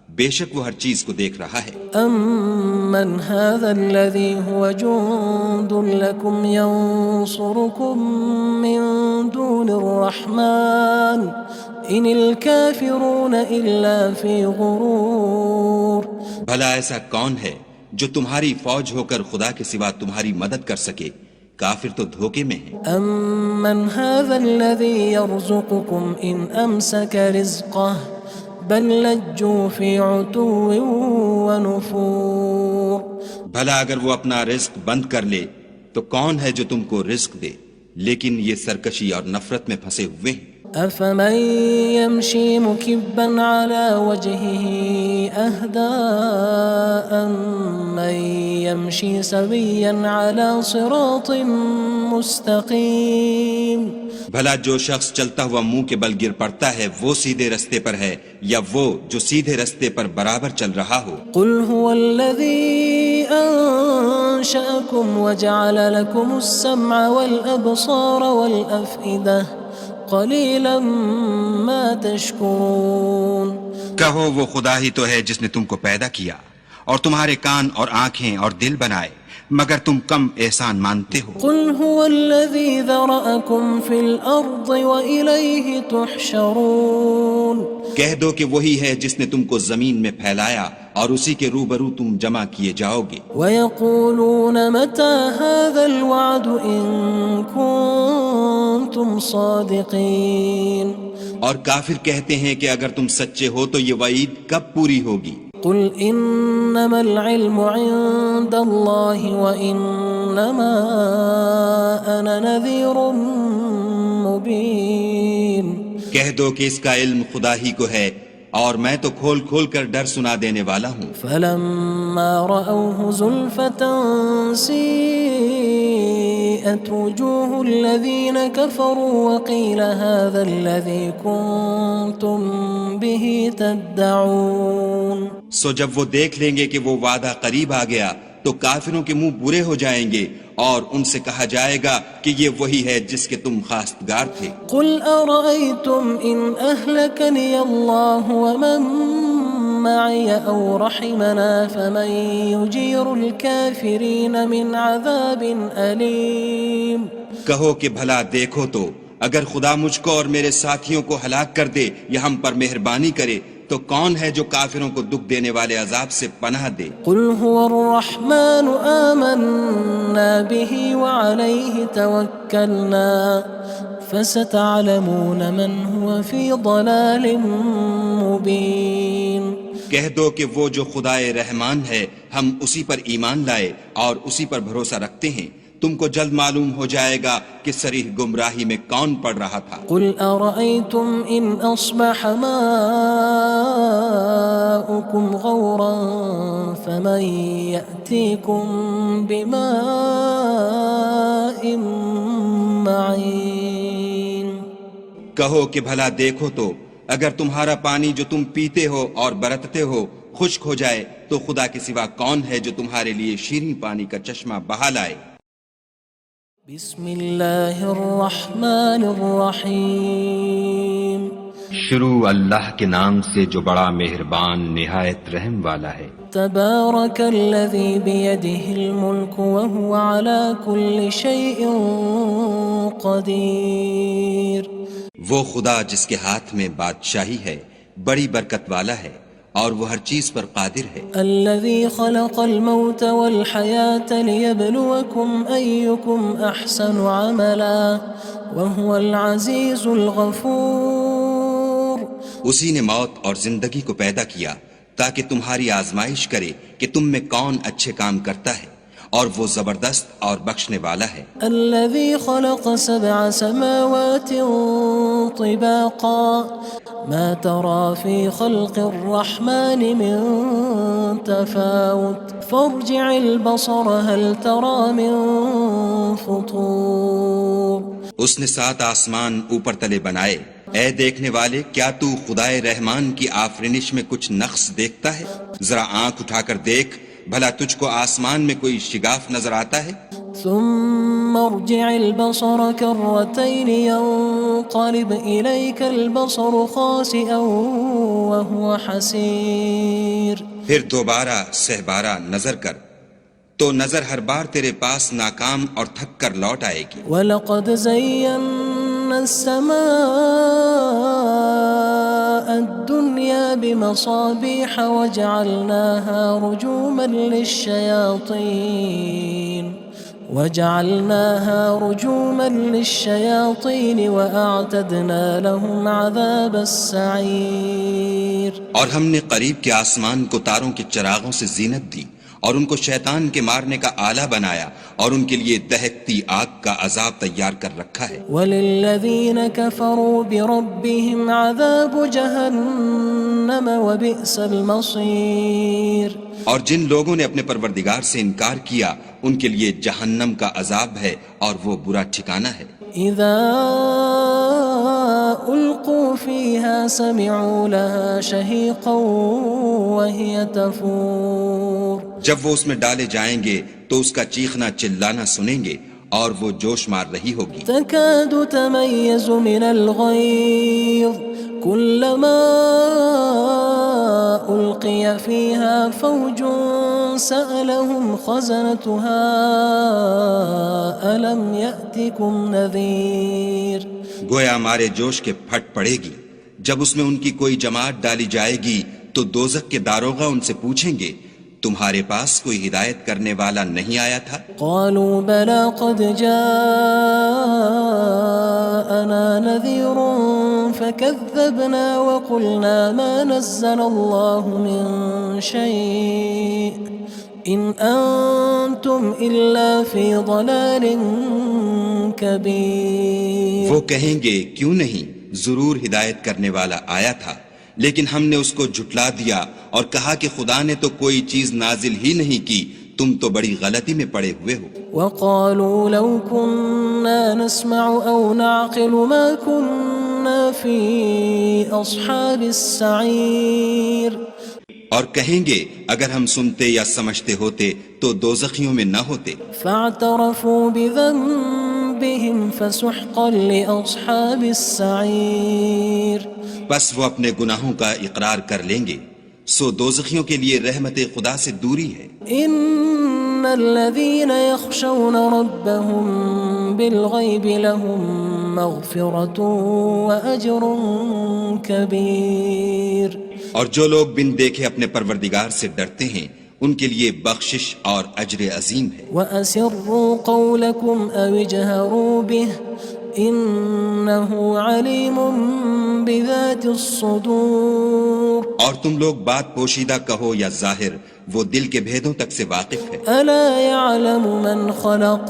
بے شک وہ ہر چیز کو دیکھ رہا ہے۔ أَمَّنْ هَذَا الَّذِي هُوَ جُندٌ لَكُمْ يَنصُرُكُم مِّن دُونِ الرَّحْمَنِ إِنِ الْكَافِرُونَ إِلَّا فِي غُرُورٍ۔ بھلا ایسا کون ہے جو تمہاری فوج ہو کر خدا کے سوا تمہاری مدد کر سکے؟ کافر تو دھوکے میں ہیں۔ أَمَّنْ هَذَا الَّذِي يَرْزُقُكُمْ إِنْ أَمْسَكَ رِزْقَهُ بَلْ لَجُّوا فِي عُتُوٍّ وَنُفُورٍ۔ بھلا اگر وہ اپنا رزق بند کر لے تو کون ہے جو تم کو رزق دے، لیکن یہ سرکشی اور نفرت میں پھنسے ہوئے ہیں۔ أَفَمَن يَمْشِي مُكِبًّا عَلَى وَجْهِهِ أَهْدَىٰ أَمَّن يَمْشِي سَوِيًّا عَلَى صِرَاطٍ مُّسْتَقِيمٍ۔ بھلا جو شخص چلتا ہوا منہ کے بل گر پڑتا ہے وہ سیدھے رستے پر ہے، یا وہ جو سیدھے رستے پر برابر چل رہا ہو؟ قُلْ هُوَ الَّذِي أَنشَأَكُمْ وَجَعَلَ لَكُمُ السَّمْعَ وَالْأَبْصَارَ وَالْأَفْئِدَةَ قَلِيلًا مَا تَشْكُرُونَ۔ کہو وہ خدا ہی تو ہے جس نے تم کو پیدا کیا اور تمہارے کان اور آنکھیں اور دل بنائے، مگر تم کم احسان مانتے ہو۔ قُلْ هُوَ الَّذِي ذَرَأَكُمْ فِي الْأَرْضِ وَإِلَيْهِ تُحْشَرُونَ۔ کہہ دو کہ وہی ہے جس نے تم کو زمین میں پھیلایا اور اسی کے روبرو تم جمع کیے جاؤ گے۔ وَيَقُولُونَ مَتَى هَذَا الْوَعْدُ إِن كُنتُمْ صَادِقِينَ۔ اور کافر کہتے ہیں کہ اگر تم سچے ہو تو یہ وعید کب پوری ہوگی؟ قُلْ إِنَّمَا الْعِلْمُ عِندَ اللَّهِ وَإِنَّمَا أَنَا نَذِيرٌ مُّبِينٌ۔ کہہ دو کہ اس کا علم خدا ہی کو ہے اور میں تو کھول کھول کر ڈر سنا دینے والا ہوں۔ فَلَمَّا رَأَوْهُ زُلْفَةً سِيئَتْ وُجُوهُ الَّذِينَ كَفَرُوا وَقِيلَ هَذَا الَّذِي كُنتُم بِهِ تَدَّعُونَ۔ سو جب وہ دیکھ لیں گے کہ وہ وعدہ قریب آ گیا تو کافروں کے منہ برے ہو جائیں گے اور ان سے کہا جائے گا کہ یہ وہی ہے جس کے تم خواستگار تھے۔ قل أرأيتم إن أهلكني الله ومن معي أو رحمنا فمن يجير الكافرين من عذاب أليم۔ کہو کہ بھلا دیکھو تو اگر خدا مجھ کو اور میرے ساتھیوں کو ہلاک کر دے یا ہم پر مہربانی کرے تو کون ہے جو کافروں کو دکھ دینے والے عذاب سے پناہ دے؟ قل هو الرحمن آمنا به وعليه توكلنا فستعلمون من هو في ضلال مبين۔ کہہ دو کہ وہ جو خدائے رحمان ہے ہم اسی پر ایمان لائے اور اسی پر بھروسہ رکھتے ہیں، تم کو جلد معلوم ہو جائے گا کہ صریح گمراہی میں کون پڑ رہا تھا۔ قل أرأيتم إن أصبح ماؤكم غورا فمن يأتيكم بماء معين۔ کہو کہ بھلا دیکھو تو اگر تمہارا پانی جو تم پیتے ہو اور برتتے ہو خشک ہو جائے تو خدا کے سوا کون ہے جو تمہارے لیے شیریں پانی کا چشمہ بہا لائے؟ بسم اللہ الرحمن الرحیم۔ شروع اللہ کے نام سے جو بڑا مہربان نہایت رحم والا ہے۔ تبارک الذی بیدہ الملک وہو علی کل شیء قدیر۔ وہ خدا جس کے ہاتھ میں بادشاہی ہے بڑی برکت والا ہے اور وہ ہر چیز پر قادر ہے۔ الذي خلق الموت والحياة ليبلوكم أيكم أحسن عملا وهو العزيز الغفور۔ اسی نے موت اور زندگی کو پیدا کیا تاکہ تمہاری آزمائش کرے کہ تم میں کون اچھے کام کرتا ہے، اور وہ زبردست اور بخشنے والا ہے۔ الذي خلق 7 سماوات طباقا ما ترى في خلق الرحمن من تفاوت فارجع البصر هل ترى من فطور۔ اس نے 7 آسمان اوپر تلے بنائے، اے دیکھنے والے کیا تو خدائے رحمان کی آفرینش میں کچھ نقص دیکھتا ہے؟ ذرا آنکھ اٹھا کر دیکھ بھلا تجھ کو آسمان میں کوئی شگاف نظر آتا ہے؟ ثم ارجع البصر كرتين ينقلب إليك البصر خاسئا وهو حسير۔ پھر دوبارہ سہبارہ نظر کر تو نظر ہر بار تیرے پاس ناکام اور تھک کر لوٹ آئے گی۔ وَلَقَدْ زَيَّنَّا السَّمَاءَ الدُّنْيَا بِمَصَابِيحَ وَجَعَلْنَاهَا رُجُومًا لِلشَّيَاطِينِ وَأَعْتَدْنَا لَهُمْ عَذَابَ السَّعِيرِ۔ اور ہم نے قریب کے آسمان کو تاروں کے چراغوں سے زینت دی اور ان کو شیطان کے مارنے کا آلہ بنایا اور ان کے لیے دہکتی آگ کا عذاب تیار کر رکھا ہے۔ وَلِلَّذِينَ كَفَرُوا بِرَبِّهِمْ عَذَابُ جَهَنَّمَ وَبِئْسَ الْمَصِيرُ۔ اور جن لوگوں نے اپنے پروردگار سے انکار کیا ان کے لیے جہنم کا عذاب ہے اور وہ برا ٹھکانہ ہے۔ اذا القوا فيها سمعوا لها شهيقا وهي تفور۔ جب وہ اس میں ڈالے جائیں گے تو اس کا چیخنا چلانا سنیں گے اور وہ جوش مار رہی ہوگی۔ تكاد تميز من الغيظ كلما ألقي فيها فوج سألهم خزنتها ألم يأتكم نذير۔ گویا مارے جوش کے پھٹ پڑے گی جب اس میں ان کی کوئی جماعت ڈالی جائے گی تو دوزخ کے داروغہ ان سے پوچھیں گے تمہارے پاس کوئی ہدایت کرنے والا نہیں آیا تھا؟ قالوا بلى قد جاءنا نذير فكذبنا وقلنا ما نزل الله من شيء إن أنتم إلا في ضلال كبير۔ وہ کہیں گے کیوں نہیں، ضرور ہدایت کرنے والا آیا تھا، لیکن ہم نے اس کو جھٹلا دیا اور کہا کہ خدا نے تو کوئی چیز نازل ہی نہیں کی، تم تو بڑی غلطی میں پڑے ہوئے ہو۔ وقالوا لو كنا نسمع أو نعقل ما كنا في أصحاب السعير۔ اور کہیں گے اگر ہم سنتے یا سمجھتے ہوتے تو دوزخیوں میں نہ ہوتے. فاعترفوا بذنبهم فسحقا لأصحاب السعير. بس وہ اپنے گناہوں کا اقرار کر لیں گے، سو دوزخیوں کے لیے رحمت خدا سے دوری ہے. ان الذين يخشون ربهم بالغيب لهم مغفرة وأجر كبير. اور جو لوگ بن دیکھے اپنے پروردگار سے ڈرتے ہیں ان کے لیے بخشش اور اجر عظیم ہے. وَأَسِرُّوا قَوْلَكُمْ أَوِ اجْهَرُوا بِهِ إِنَّهُ عَلِيمٌ بِذَاتِ الصُّدُورِ. اور تم لوگ بات پوشیدہ کہو یا ظاہر، وہ دل کے بھیدوں تک سے واقف ہے. أَلَا يَعْلَمُ مَنْ خَلَقَ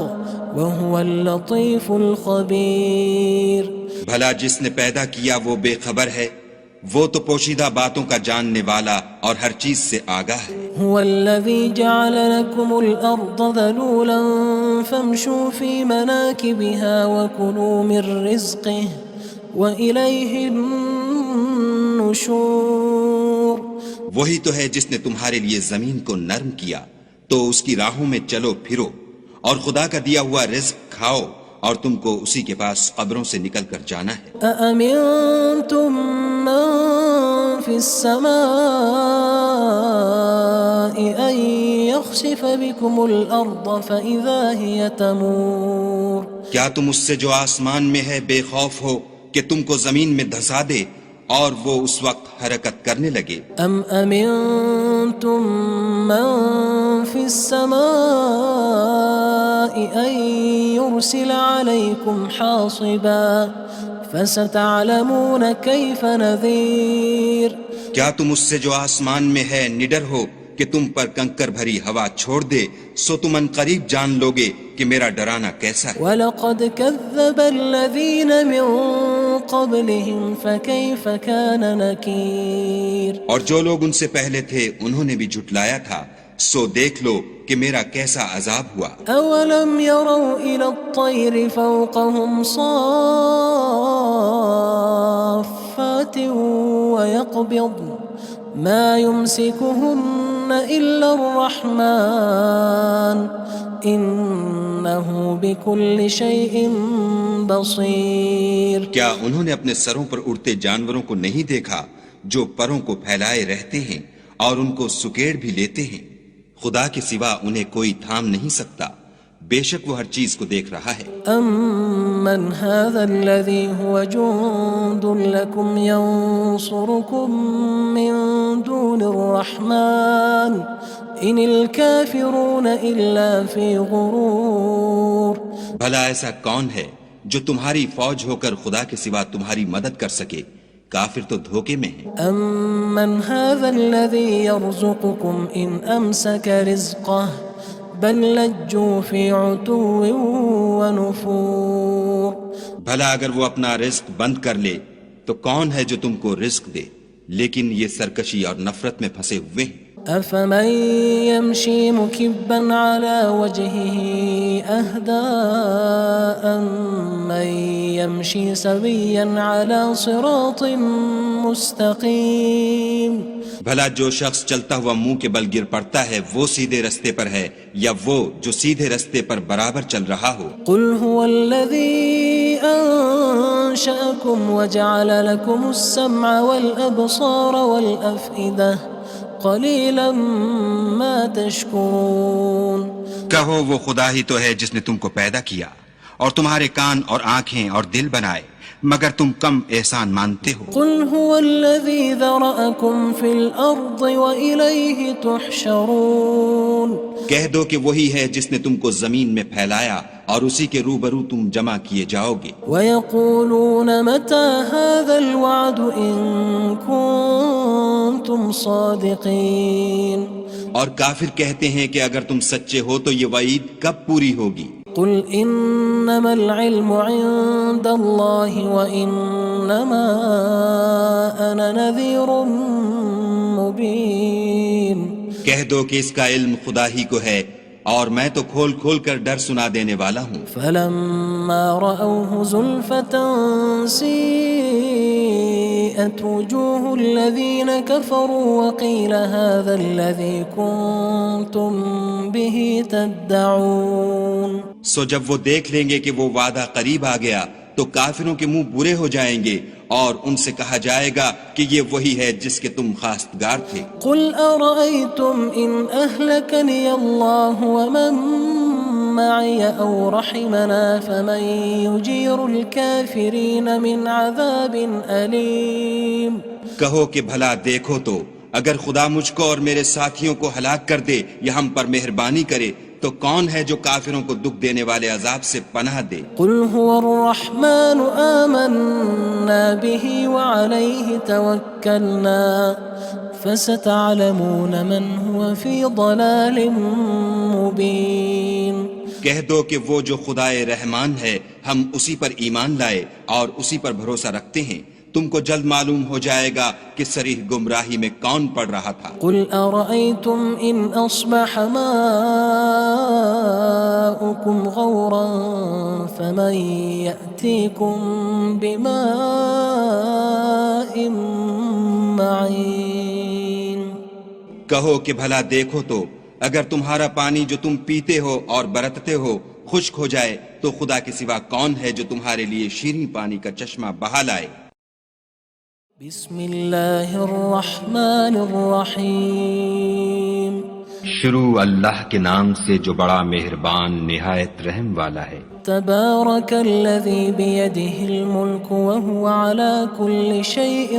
وَهُوَ اللَّطِيفُ الْخَبِيرُ. بھلا جس نے پیدا کیا وہ بے خبر ہے، وہ تو پوشیدہ باتوں کا جاننے والا اور ہر چیز سے آگاہ ہے. هو الذي جعل لكم الأرض ذلولا فامشوا في مناكبها وكلوا من رزقه وإليه النشور. وہی تو ہے جس نے تمہارے لیے زمین کو نرم کیا تو اس کی راہوں میں چلو پھرو، اور خدا کا دیا ہوا رزق کھاؤ، اور تم کو اسی کے پاس قبروں سے نکل کر جانا ہے. أأمنتم من في السماء أن يخسف بكم الأرض فإذا هي تمور. کیا تم اس سے جو آسمان میں ہے بے خوف ہو کہ تم کو زمین میں دھسا دے اور وہ اس وقت حرکت کرنے لگے؟ ام امنتم من في السماء ان يرسل عليكم حاصبا فستعلمون كيف نذير. کیا تم اس سے جو آسمان میں ہے نڈر ہو کہ تم پر کنکر بھری ہوا چھوڑ دے، سو تم ان قریب جان لوگے کہ میرا ڈرانا کیسا ہے. وَلَقَدْ كَذَّبَ الَّذِينَ مِن قَبْلِهِمْ فَكَيْفَ كَانَ نَكِيرٌ. اور جو لوگ ان سے پہلے تھے انہوں نے بھی جھٹلایا تھا، سو دیکھ لو کہ میرا کیسا عذاب ہوا. أَوَلَمْ يَرَوْا إِلَى الطَّيْرِ فَوْقَهُمْ صَافَّاتٍ وَيَقْبِضْنَ مَا يُمْسِكُهُنَّ إِلَّا الرَّحْمَنُ إِنَّهُ بِكُلِّ شَيْءٍ بَصِيرٌ. کیا انہوں نے اپنے سروں پر اڑتے جانوروں کو نہیں دیکھا جو پروں کو پھیلائے رہتے ہیں اور ان کو سکیڑ بھی لیتے ہیں؟ خدا کے سوا انہیں کوئی تھام نہیں سکتا، بے شک وہ ہر چیز کو دیکھ رہا ہے. أَمَّنْ هَذَا الَّذِي هُوَ جُندٌ لَكُمْ يَنصُرُكُم مِّن دُونِ الرَّحْمَنِ إِنِ الْكَافِرُونَ إِلَّا فِي غُرُورٍ. بھلا ایسا کون ہے جو تمہاری فوج ہو کر خدا کے سوا تمہاری مدد کر سکے؟ کافر تو دھوکے میں ہیں. أَمَّنْ هَذَا الَّذِي يَرْزُقُكُمْ إِنْ أَمْسَكَ رِزْقَهُ بَلْ لَجُّوا فِي عُتُوٍّ وَنُفُورٍ. بھلا اگر وہ اپنا رزق بند کر لے تو کون ہے جو تم کو رزق دے؟ لیکن یہ سرکشی اور نفرت میں پھنسے ہوئے ہیں. أَفَمَن يَمْشِي مُكِبًّا عَلَى وَجْهِهِ أَهْدَىٰ أَمَّن يَمْشِي سَوِيًّا عَلَى صِرَاطٍ مُّسْتَقِيمٍ. بھلا جو شخص چلتا ہوا منہ کے بل گر پڑتا ہے وہ سیدھے رستے پر ہے یا وہ جو سیدھے رستے پر برابر چل رہا ہو؟ قُلْ هُوَ الَّذِي أَنشَأَكُمْ وَجَعَلَ لَكُمُ السَّمْعَ وَالْأَبْصَارَ وَالْأَفْئِدَةَ قَلِيلًا مَا تَشْكُرُونَ. کہو وہ خدا ہی تو ہے جس نے تم کو پیدا کیا اور تمہارے کان اور آنکھیں اور دل بنائے، مگر تم کم احسان مانتے ہو. قُلْ هُوَ الَّذِي ذَرَأَكُمْ فِي الْأَرْضِ وَإِلَيْهِ تُحْشَرُونَ. کہہ دو کہ وہی ہے جس نے تم کو زمین میں پھیلایا اور اسی کے روبرو تم جمع کیے جاؤ گے. وَيَقُولُونَ مَتَى هَذَا الْوَعْدُ إِن كُنتُمْ صَادِقِينَ. اور کافر کہتے ہیں کہ اگر تم سچے ہو تو یہ وعید کب پوری ہوگی؟ قُلْ إِنَّمَا الْعِلْمُ عِندَ اللَّهِ وَإِنَّمَا أَنَا نَذِيرٌ مُّبِينٌ. کہہ دو کہ اس کا علم خدا ہی کو ہے اور میں تو کھول کھول کر ڈر سنا دینے والا ہوں. فَلَمَّا رَأَوْهُ زُلْفَةً سِيئَتْ وكبئت وجوه الذين كفروا وقيل هذا الذي كنتم به تدعون. سو جب وہ دیکھ لیں گے کہ وہ وعدہ قریب آ گیا تو کافروں کے منہ برے ہو جائیں گے اور ان سے کہا جائے گا کہ یہ وہی ہے جس کے تم خواستگار تھے. قل أرأيتم إن أهلكني الله ومن معي أو رحمنا فمن يجير الكافرين من عذاب أليم. کہو کہ بھلا دیکھو تو اگر خدا مجھ کو اور میرے ساتھیوں کو ہلاک کر دے یا ہم پر مہربانی کرے تو کون ہے جو کافروں کو دکھ دینے والے عذاب سے پناہ دے. قل هو الرحمن آمنا به وعليه توكلنا فستعلمون من هو في ضلال مبين. کہہ دو کہ وہ جو خدائے رحمان ہے ہم اسی پر ایمان لائے اور اسی پر بھروسہ رکھتے ہیں، تم کو جلد معلوم ہو جائے گا کہ صریح گمراہی میں کون پڑ رہا تھا. قل أرأيتم إن أصبح ماؤكم غورا فمن يأتيكم بماء معين. کہو کہ بھلا دیکھو تو اگر تمہارا پانی جو تم پیتے ہو اور برتتے ہو خشک ہو جائے تو خدا کے سوا کون ہے جو تمہارے لیے شیریں پانی کا چشمہ بہا لائے. بسم اللہ الرحمن الرحیم. شروع اللہ کے نام سے جو بڑا مہربان نہایت رحم والا ہے. تبارک الذی بیدہ الملک وہو علی کل شیء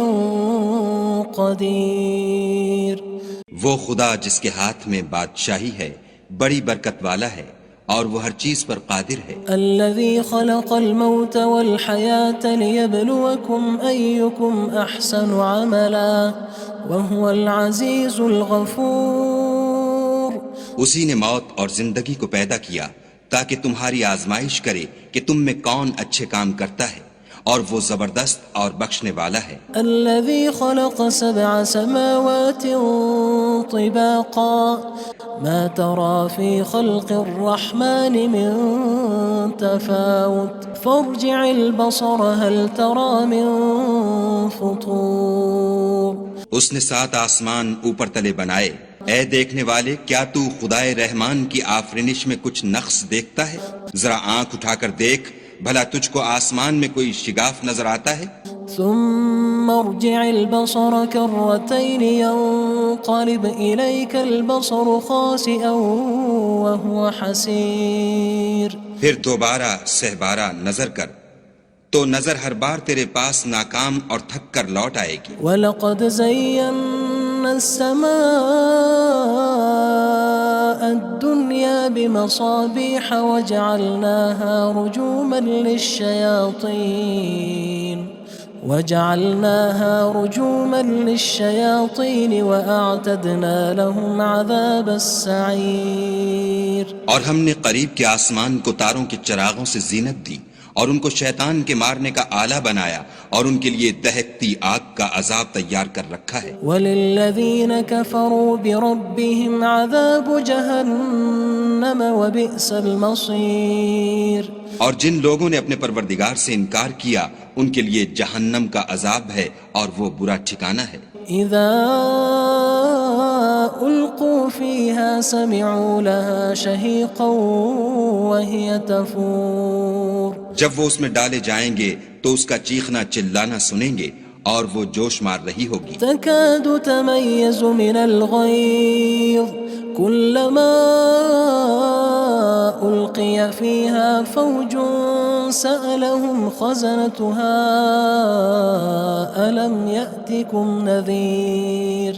قدیر. وہ خدا جس کے ہاتھ میں بادشاہی ہے بڑی برکت والا ہے اور وہ ہر چیز پر قادر ہے. الذي خلق الموت والحياة ليبلوكم أيكم أحسن عملا وهو العزيز الغفور. اسی نے موت اور زندگی کو پیدا کیا تاکہ تمہاری آزمائش کرے کہ تم میں کون اچھے کام کرتا ہے اور وہ زبردست اور بخشنے والا ہے. الذي خلق 7 سماوات طباقا ما ترى في خلق الرحمن من تفاوت فارجع البصر هل ترى من فطور. اس نے 7 آسمان اوپر تلے بنائے. اے دیکھنے والے کیا تو خدائے رحمان کی آفرینش میں کچھ نقص دیکھتا ہے؟ ذرا آنکھ اٹھا کر دیکھ بھلا تجھ کو آسمان میں کوئی شگاف نظر آتا ہے؟ ثم ارجع البصر كرتين ينقلب إليك البصر خاسئا وهو حسير. پھر دوبارہ سہبارہ نظر کر تو نظر ہر بار تیرے پاس ناکام اور تھک کر لوٹ آئے گی. وَلَقَدْ زَيَّنَّا السَّمَاءَ الدُّنْيَا بِمَصَابِيحَ وَجَعَلْنَاهَا رُجُومًا لِلشَّيَاطِينِ وَأَعْتَدْنَا لَهُمْ عَذَابَ السَّعِيرِ. اور ہم نے قریب کے آسمان کو تاروں کے چراغوں سے زینت دی اور ان کو شیطان کے مارنے کا آلہ بنایا اور ان کے لیے دہکتی آگ کا عذاب تیار کر رکھا ہے. وَلِلَّذِينَ كَفَرُوا بِرَبِّهِمْ عَذَابُ جَهَنَّمَ وَبِئْسَ الْمَصِيرُ. اور جن لوگوں نے اپنے پروردگار سے انکار کیا ان کے لیے جہنم کا عذاب ہے اور وہ برا ٹھکانہ ہے. اذا القوا فيها سمعوا لها شهيقا وهي تفور. جب وہ اس میں ڈالے جائیں گے تو اس کا چیخنا چلانا سنیں گے اور وہ جوش مار رہی ہوگی. تكاد تميز من الغيظ كلما ألقي فيها فوج سألهم خزنتها ألم يأتكم نذير.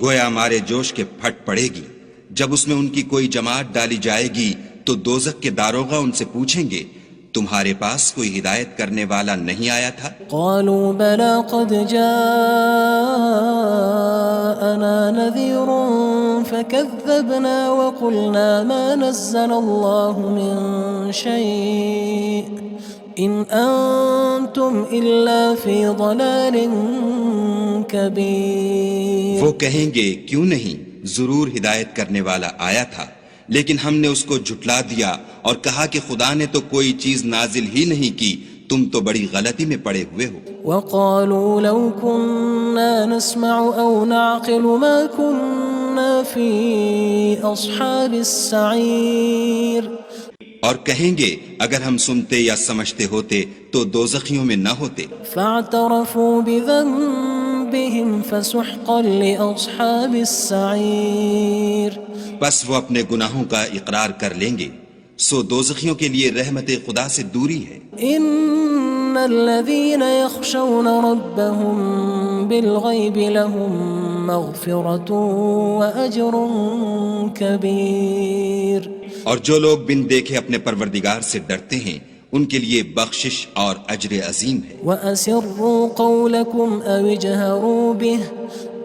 گویا ہمارے جوش کے پھٹ پڑے گی جب اس میں ان کی کوئی جماعت ڈالی جائے گی تو دوزخ کے داروغہ ان سے پوچھیں گے تمہارے پاس کوئی ہدایت کرنے والا نہیں آیا تھا؟ قالوا بلى قد جاءنا نذير فكذبنا وقلنا ما نزل الله من شيء إن أنتم إلا في ضلال كبير. وہ کہیں گے کیوں نہیں، ضرور ہدایت کرنے والا آیا تھا لیکن ہم نے اس کو جھٹلا دیا اور کہا کہ خدا نے تو کوئی چیز نازل ہی نہیں کی، تم تو بڑی غلطی میں پڑے ہوئے ہو. وقالوا لو كنا نسمع أو نعقل ما كنا في أصحاب السعير اور کہیں گے اگر ہم سنتے یا سمجھتے ہوتے تو دوزخیوں میں نہ ہوتے. فاعترفوا بذنبهم فسحقا لأصحاب السعير بس وہ اپنے گناہوں کا اقرار کر لیں گے، سو دوزخیوں کے لیے رحمت خدا سے دوری ہے. إن الذين يخشون ربهم بالغيب لهم مغفرة وأجر كبير. اور جو لوگ بن دیکھے اپنے پروردگار سے ڈرتے ہیں ان کے لیے بخشش اور اجر عظیم ہے. وَأَسِرُّوا قَوْلَكُمْ أَوِ اجْهَرُوا بِهِ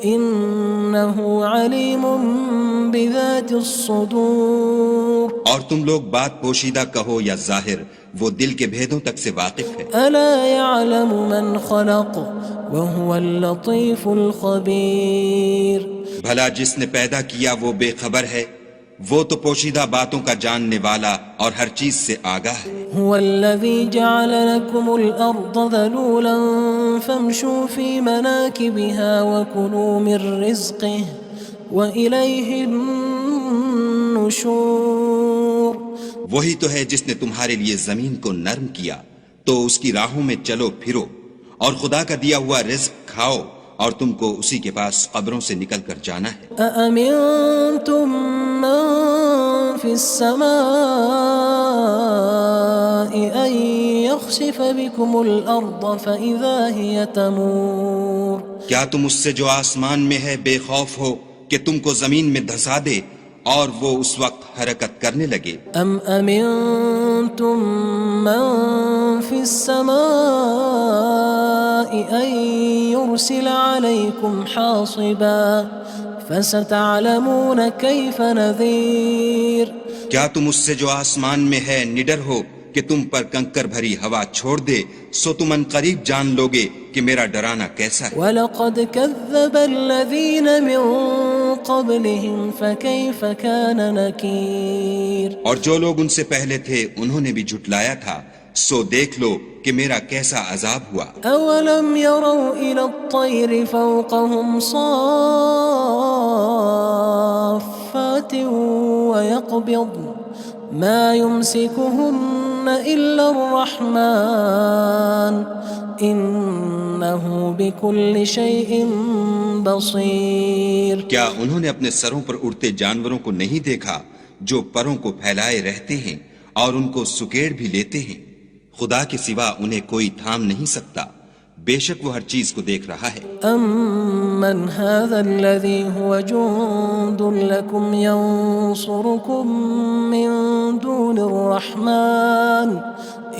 إِنَّهُ عَلِيمٌ بِذَاتِ الصُّدُورِ. اور تم لوگ بات پوشیدہ کہو یا ظاہر، وہ دل کے بھیدوں تک سے واقف ہے. أَلَا يَعْلَمُ مَنْ خَلَقَ وَهُوَ اللَّطِيفُ الْخَبِيرُ. بھلا جس نے پیدا کیا وہ بے خبر ہے، وہ تو پوشیدہ باتوں کا جاننے والا اور ہر چیز سے آگاہ ہے. هو الذي جعل لكم الأرض ذلولا فامشوا في مناكبها وكلوا من رزقه وإليه النشور. وہی تو ہے جس نے تمہارے لیے زمین کو نرم کیا تو اس کی راہوں میں چلو پھرو اور خدا کا دیا ہوا رزق کھاؤ اور تم کو اسی کے پاس قبروں سے نکل کر جانا ہے. أأمنتم من في السماء أن يخسف بكم الأرض فإذا هي تمور. کیا تم اس سے جو آسمان میں ہے بے خوف ہو کہ تم کو زمین میں دھسا دے اور وہ اس وقت حرکت کرنے لگے. أم أمنتم من في السماء أن يرسل عليكم حاصبا فستعلمون كيف نذير. کیا تم اس سے جو آسمان میں ہے نڈر ہو کہ تم پر کنکر بھری ہوا چھوڑ دے، سو تم ان قریب جان لوگے کہ میرا ڈرانا کیسا ہے. وَلَقَدْ كَذَّبَ الَّذِينَ مِن قَبْلِهِمْ فَكَيْفَ كَانَ نَكِيرٌ. اور جو لوگ ان سے پہلے تھے انہوں نے بھی جھٹلایا تھا، سو دیکھ لو کہ میرا کیسا عذاب ہوا. أَوَلَمْ يَرَوْا إِلَى الطَّيْرِ فَوْقَهُمْ صَافَّاتٍ وَيَقْبِضْنَ مَا يُمْسِكُهُنَّ إِلَّا الرَّحْمَنُ إِنَّهُ بِكُلِّ شَيْءٍ بَصِيرٌ. کیا انہوں نے اپنے سروں پر اڑتے جانوروں کو نہیں دیکھا جو پروں کو پھیلائے رہتے ہیں اور ان کو سکیڑ بھی لیتے ہیں؟ خدا کے سوا انہیں کوئی تھام نہیں سکتا، بے شک وہ ہر چیز کو دیکھ رہا ہے. أَمَّنْ هَذَا الَّذِي هُوَ جُندٌ لَكُمْ يَنصُرُكُم مِّن دُونِ الرَّحْمَنِ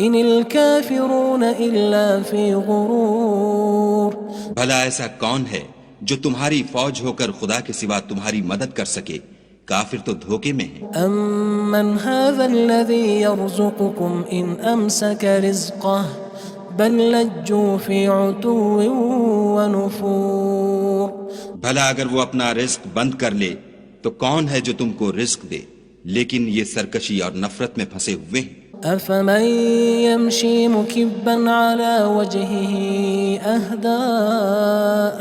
إِنِ الْكَافِرُونَ إِلَّا فِي غُرُورٍ. بھلا ایسا کون ہے جو تمہاری فوج ہو کر خدا کے سوا تمہاری مدد کر سکے؟ کافر تو دھوکے میں ہیں. أَمَّنْ هَذَا الَّذِي يَرْزُقُكُمْ إِنْ أَمْسَكَ رِزْقَهُ بَلْ لَجُّوا فِي عُتُوٍّ وَنُفُورٍ. بھلا اگر وہ اپنا رزق بند کر لے تو کون ہے جو تم کو رزق دے، لیکن یہ سرکشی اور نفرت میں پھنسے ہوئے ہیں. أَفَمَن يَمْشِي مُكِبًّا عَلَى وَجْهِهِ أَهْدَىٰ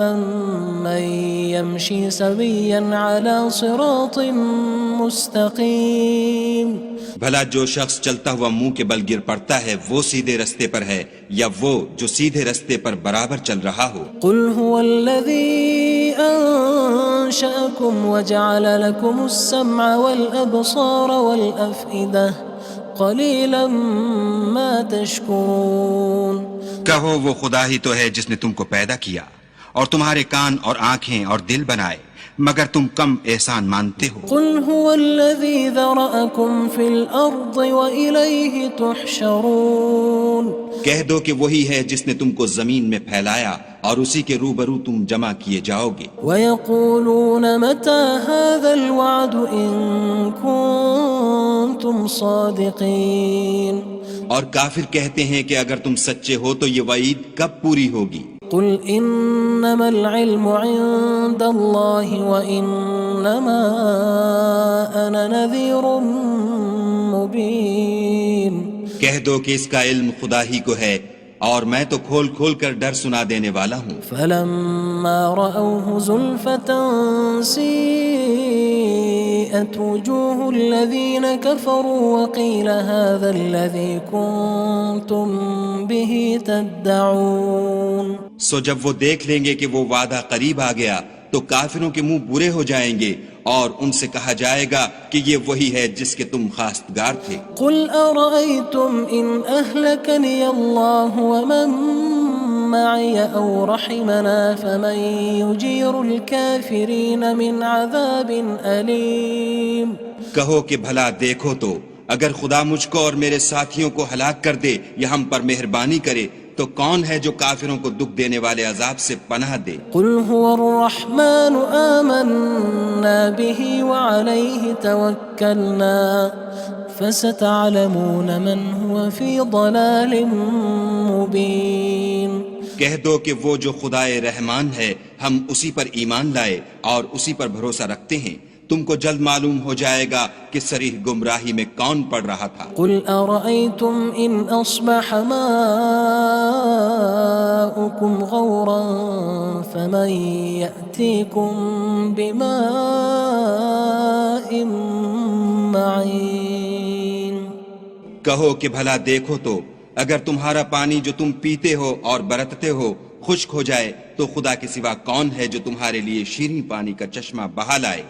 أَمَّن يَمْشِي سَوِيًّا عَلَى صِرَاطٍ مُّسْتَقِيمٍ. بھلا جو شخص چلتا ہوا منہ کے بل گر پڑتا ہے وہ سیدھے رستے پر ہے یا وہ جو سیدھے رستے پر برابر چل رہا ہو؟ قُلْ هُوَ الَّذِي أَنشَأَكُمْ وَجَعَلَ لَكُمُ السَّمْعَ وَالْأَبْصَارَ وَالْأَفْئِدَةَ قَلِيلًا مَا تَشْكُرُونَ. کہو وہ خدا ہی تو ہے جس نے تم کو پیدا کیا اور تمہارے کان اور آنکھیں اور دل بنائے، مگر تم کم احسان مانتے ہو. قُلْ هُوَ الَّذِي ذَرَأَكُمْ فِي الْأَرْضِ وَإِلَيْهِ تُحْشَرُونَ. کہہ دو کہ وہی ہے جس نے تم کو زمین میں پھیلایا اور اسی کے روبرو تم جمع کیے جاؤ گے. وَيَقُولُونَ مَتَى هَذَا الْوَعْدُ إِن كُنتُمْ صَادِقِينَ. اور کافر کہتے ہیں کہ اگر تم سچے ہو تو یہ وعید کب پوری ہوگی؟ قُلْ إِنَّمَا الْعِلْمُ عِندَ اللَّهِ وَإِنَّمَا أَنَا نَذِيرٌ مُّبِينٌ. کہہ دو کہ اس کا علم خدا ہی کو ہے اور میں تو کھول کھول کر ڈر سنا دینے والا ہوں۔ فلما رأوه زلفة سيئت وجوه الذين كفروا وقيل هذا الذي كنتم به تدعون۔ سو جب وہ دیکھ لیں گے کہ وہ وعدہ قریب آ گیا تو کافروں کے منہ برے ہو جائیں گے اور ان سے کہا جائے گا کہ یہ وہی ہے جس کے تم خواستگار تھے۔ قل أرأيتم إن أهلكني الله ومن معي أو رحمنا فمن يجير الكافرين من عذاب أليم۔ کہو کہ بھلا دیکھو تو اگر خدا مجھ کو اور میرے ساتھیوں کو ہلاک کر دے یا ہم پر مہربانی کرے تو کون ہے جو کافروں کو دکھ دینے والے عذاب سے پناہ دے؟ قل هو الرحمن آمنا به وعليه توكلنا فستعلمون من هو في ضلال مبين۔ کہہ دو کہ وہ جو خدائے رحمان ہے ہم اسی پر ایمان لائے اور اسی پر بھروسہ رکھتے ہیں، تم کو جلد معلوم ہو جائے گا کہ صریح گمراہی میں کون پڑ رہا تھا۔ قل أرأيتم إن أصبح ماؤكم غورا فمن يأتيكم بماء معين۔ کہو کہ بھلا دیکھو تو اگر تمہارا پانی جو تم پیتے ہو اور برتتے ہو خشک ہو جائے تو خدا کے سوا کون ہے جو تمہارے لیے شیریں پانی کا چشمہ بہا لائے؟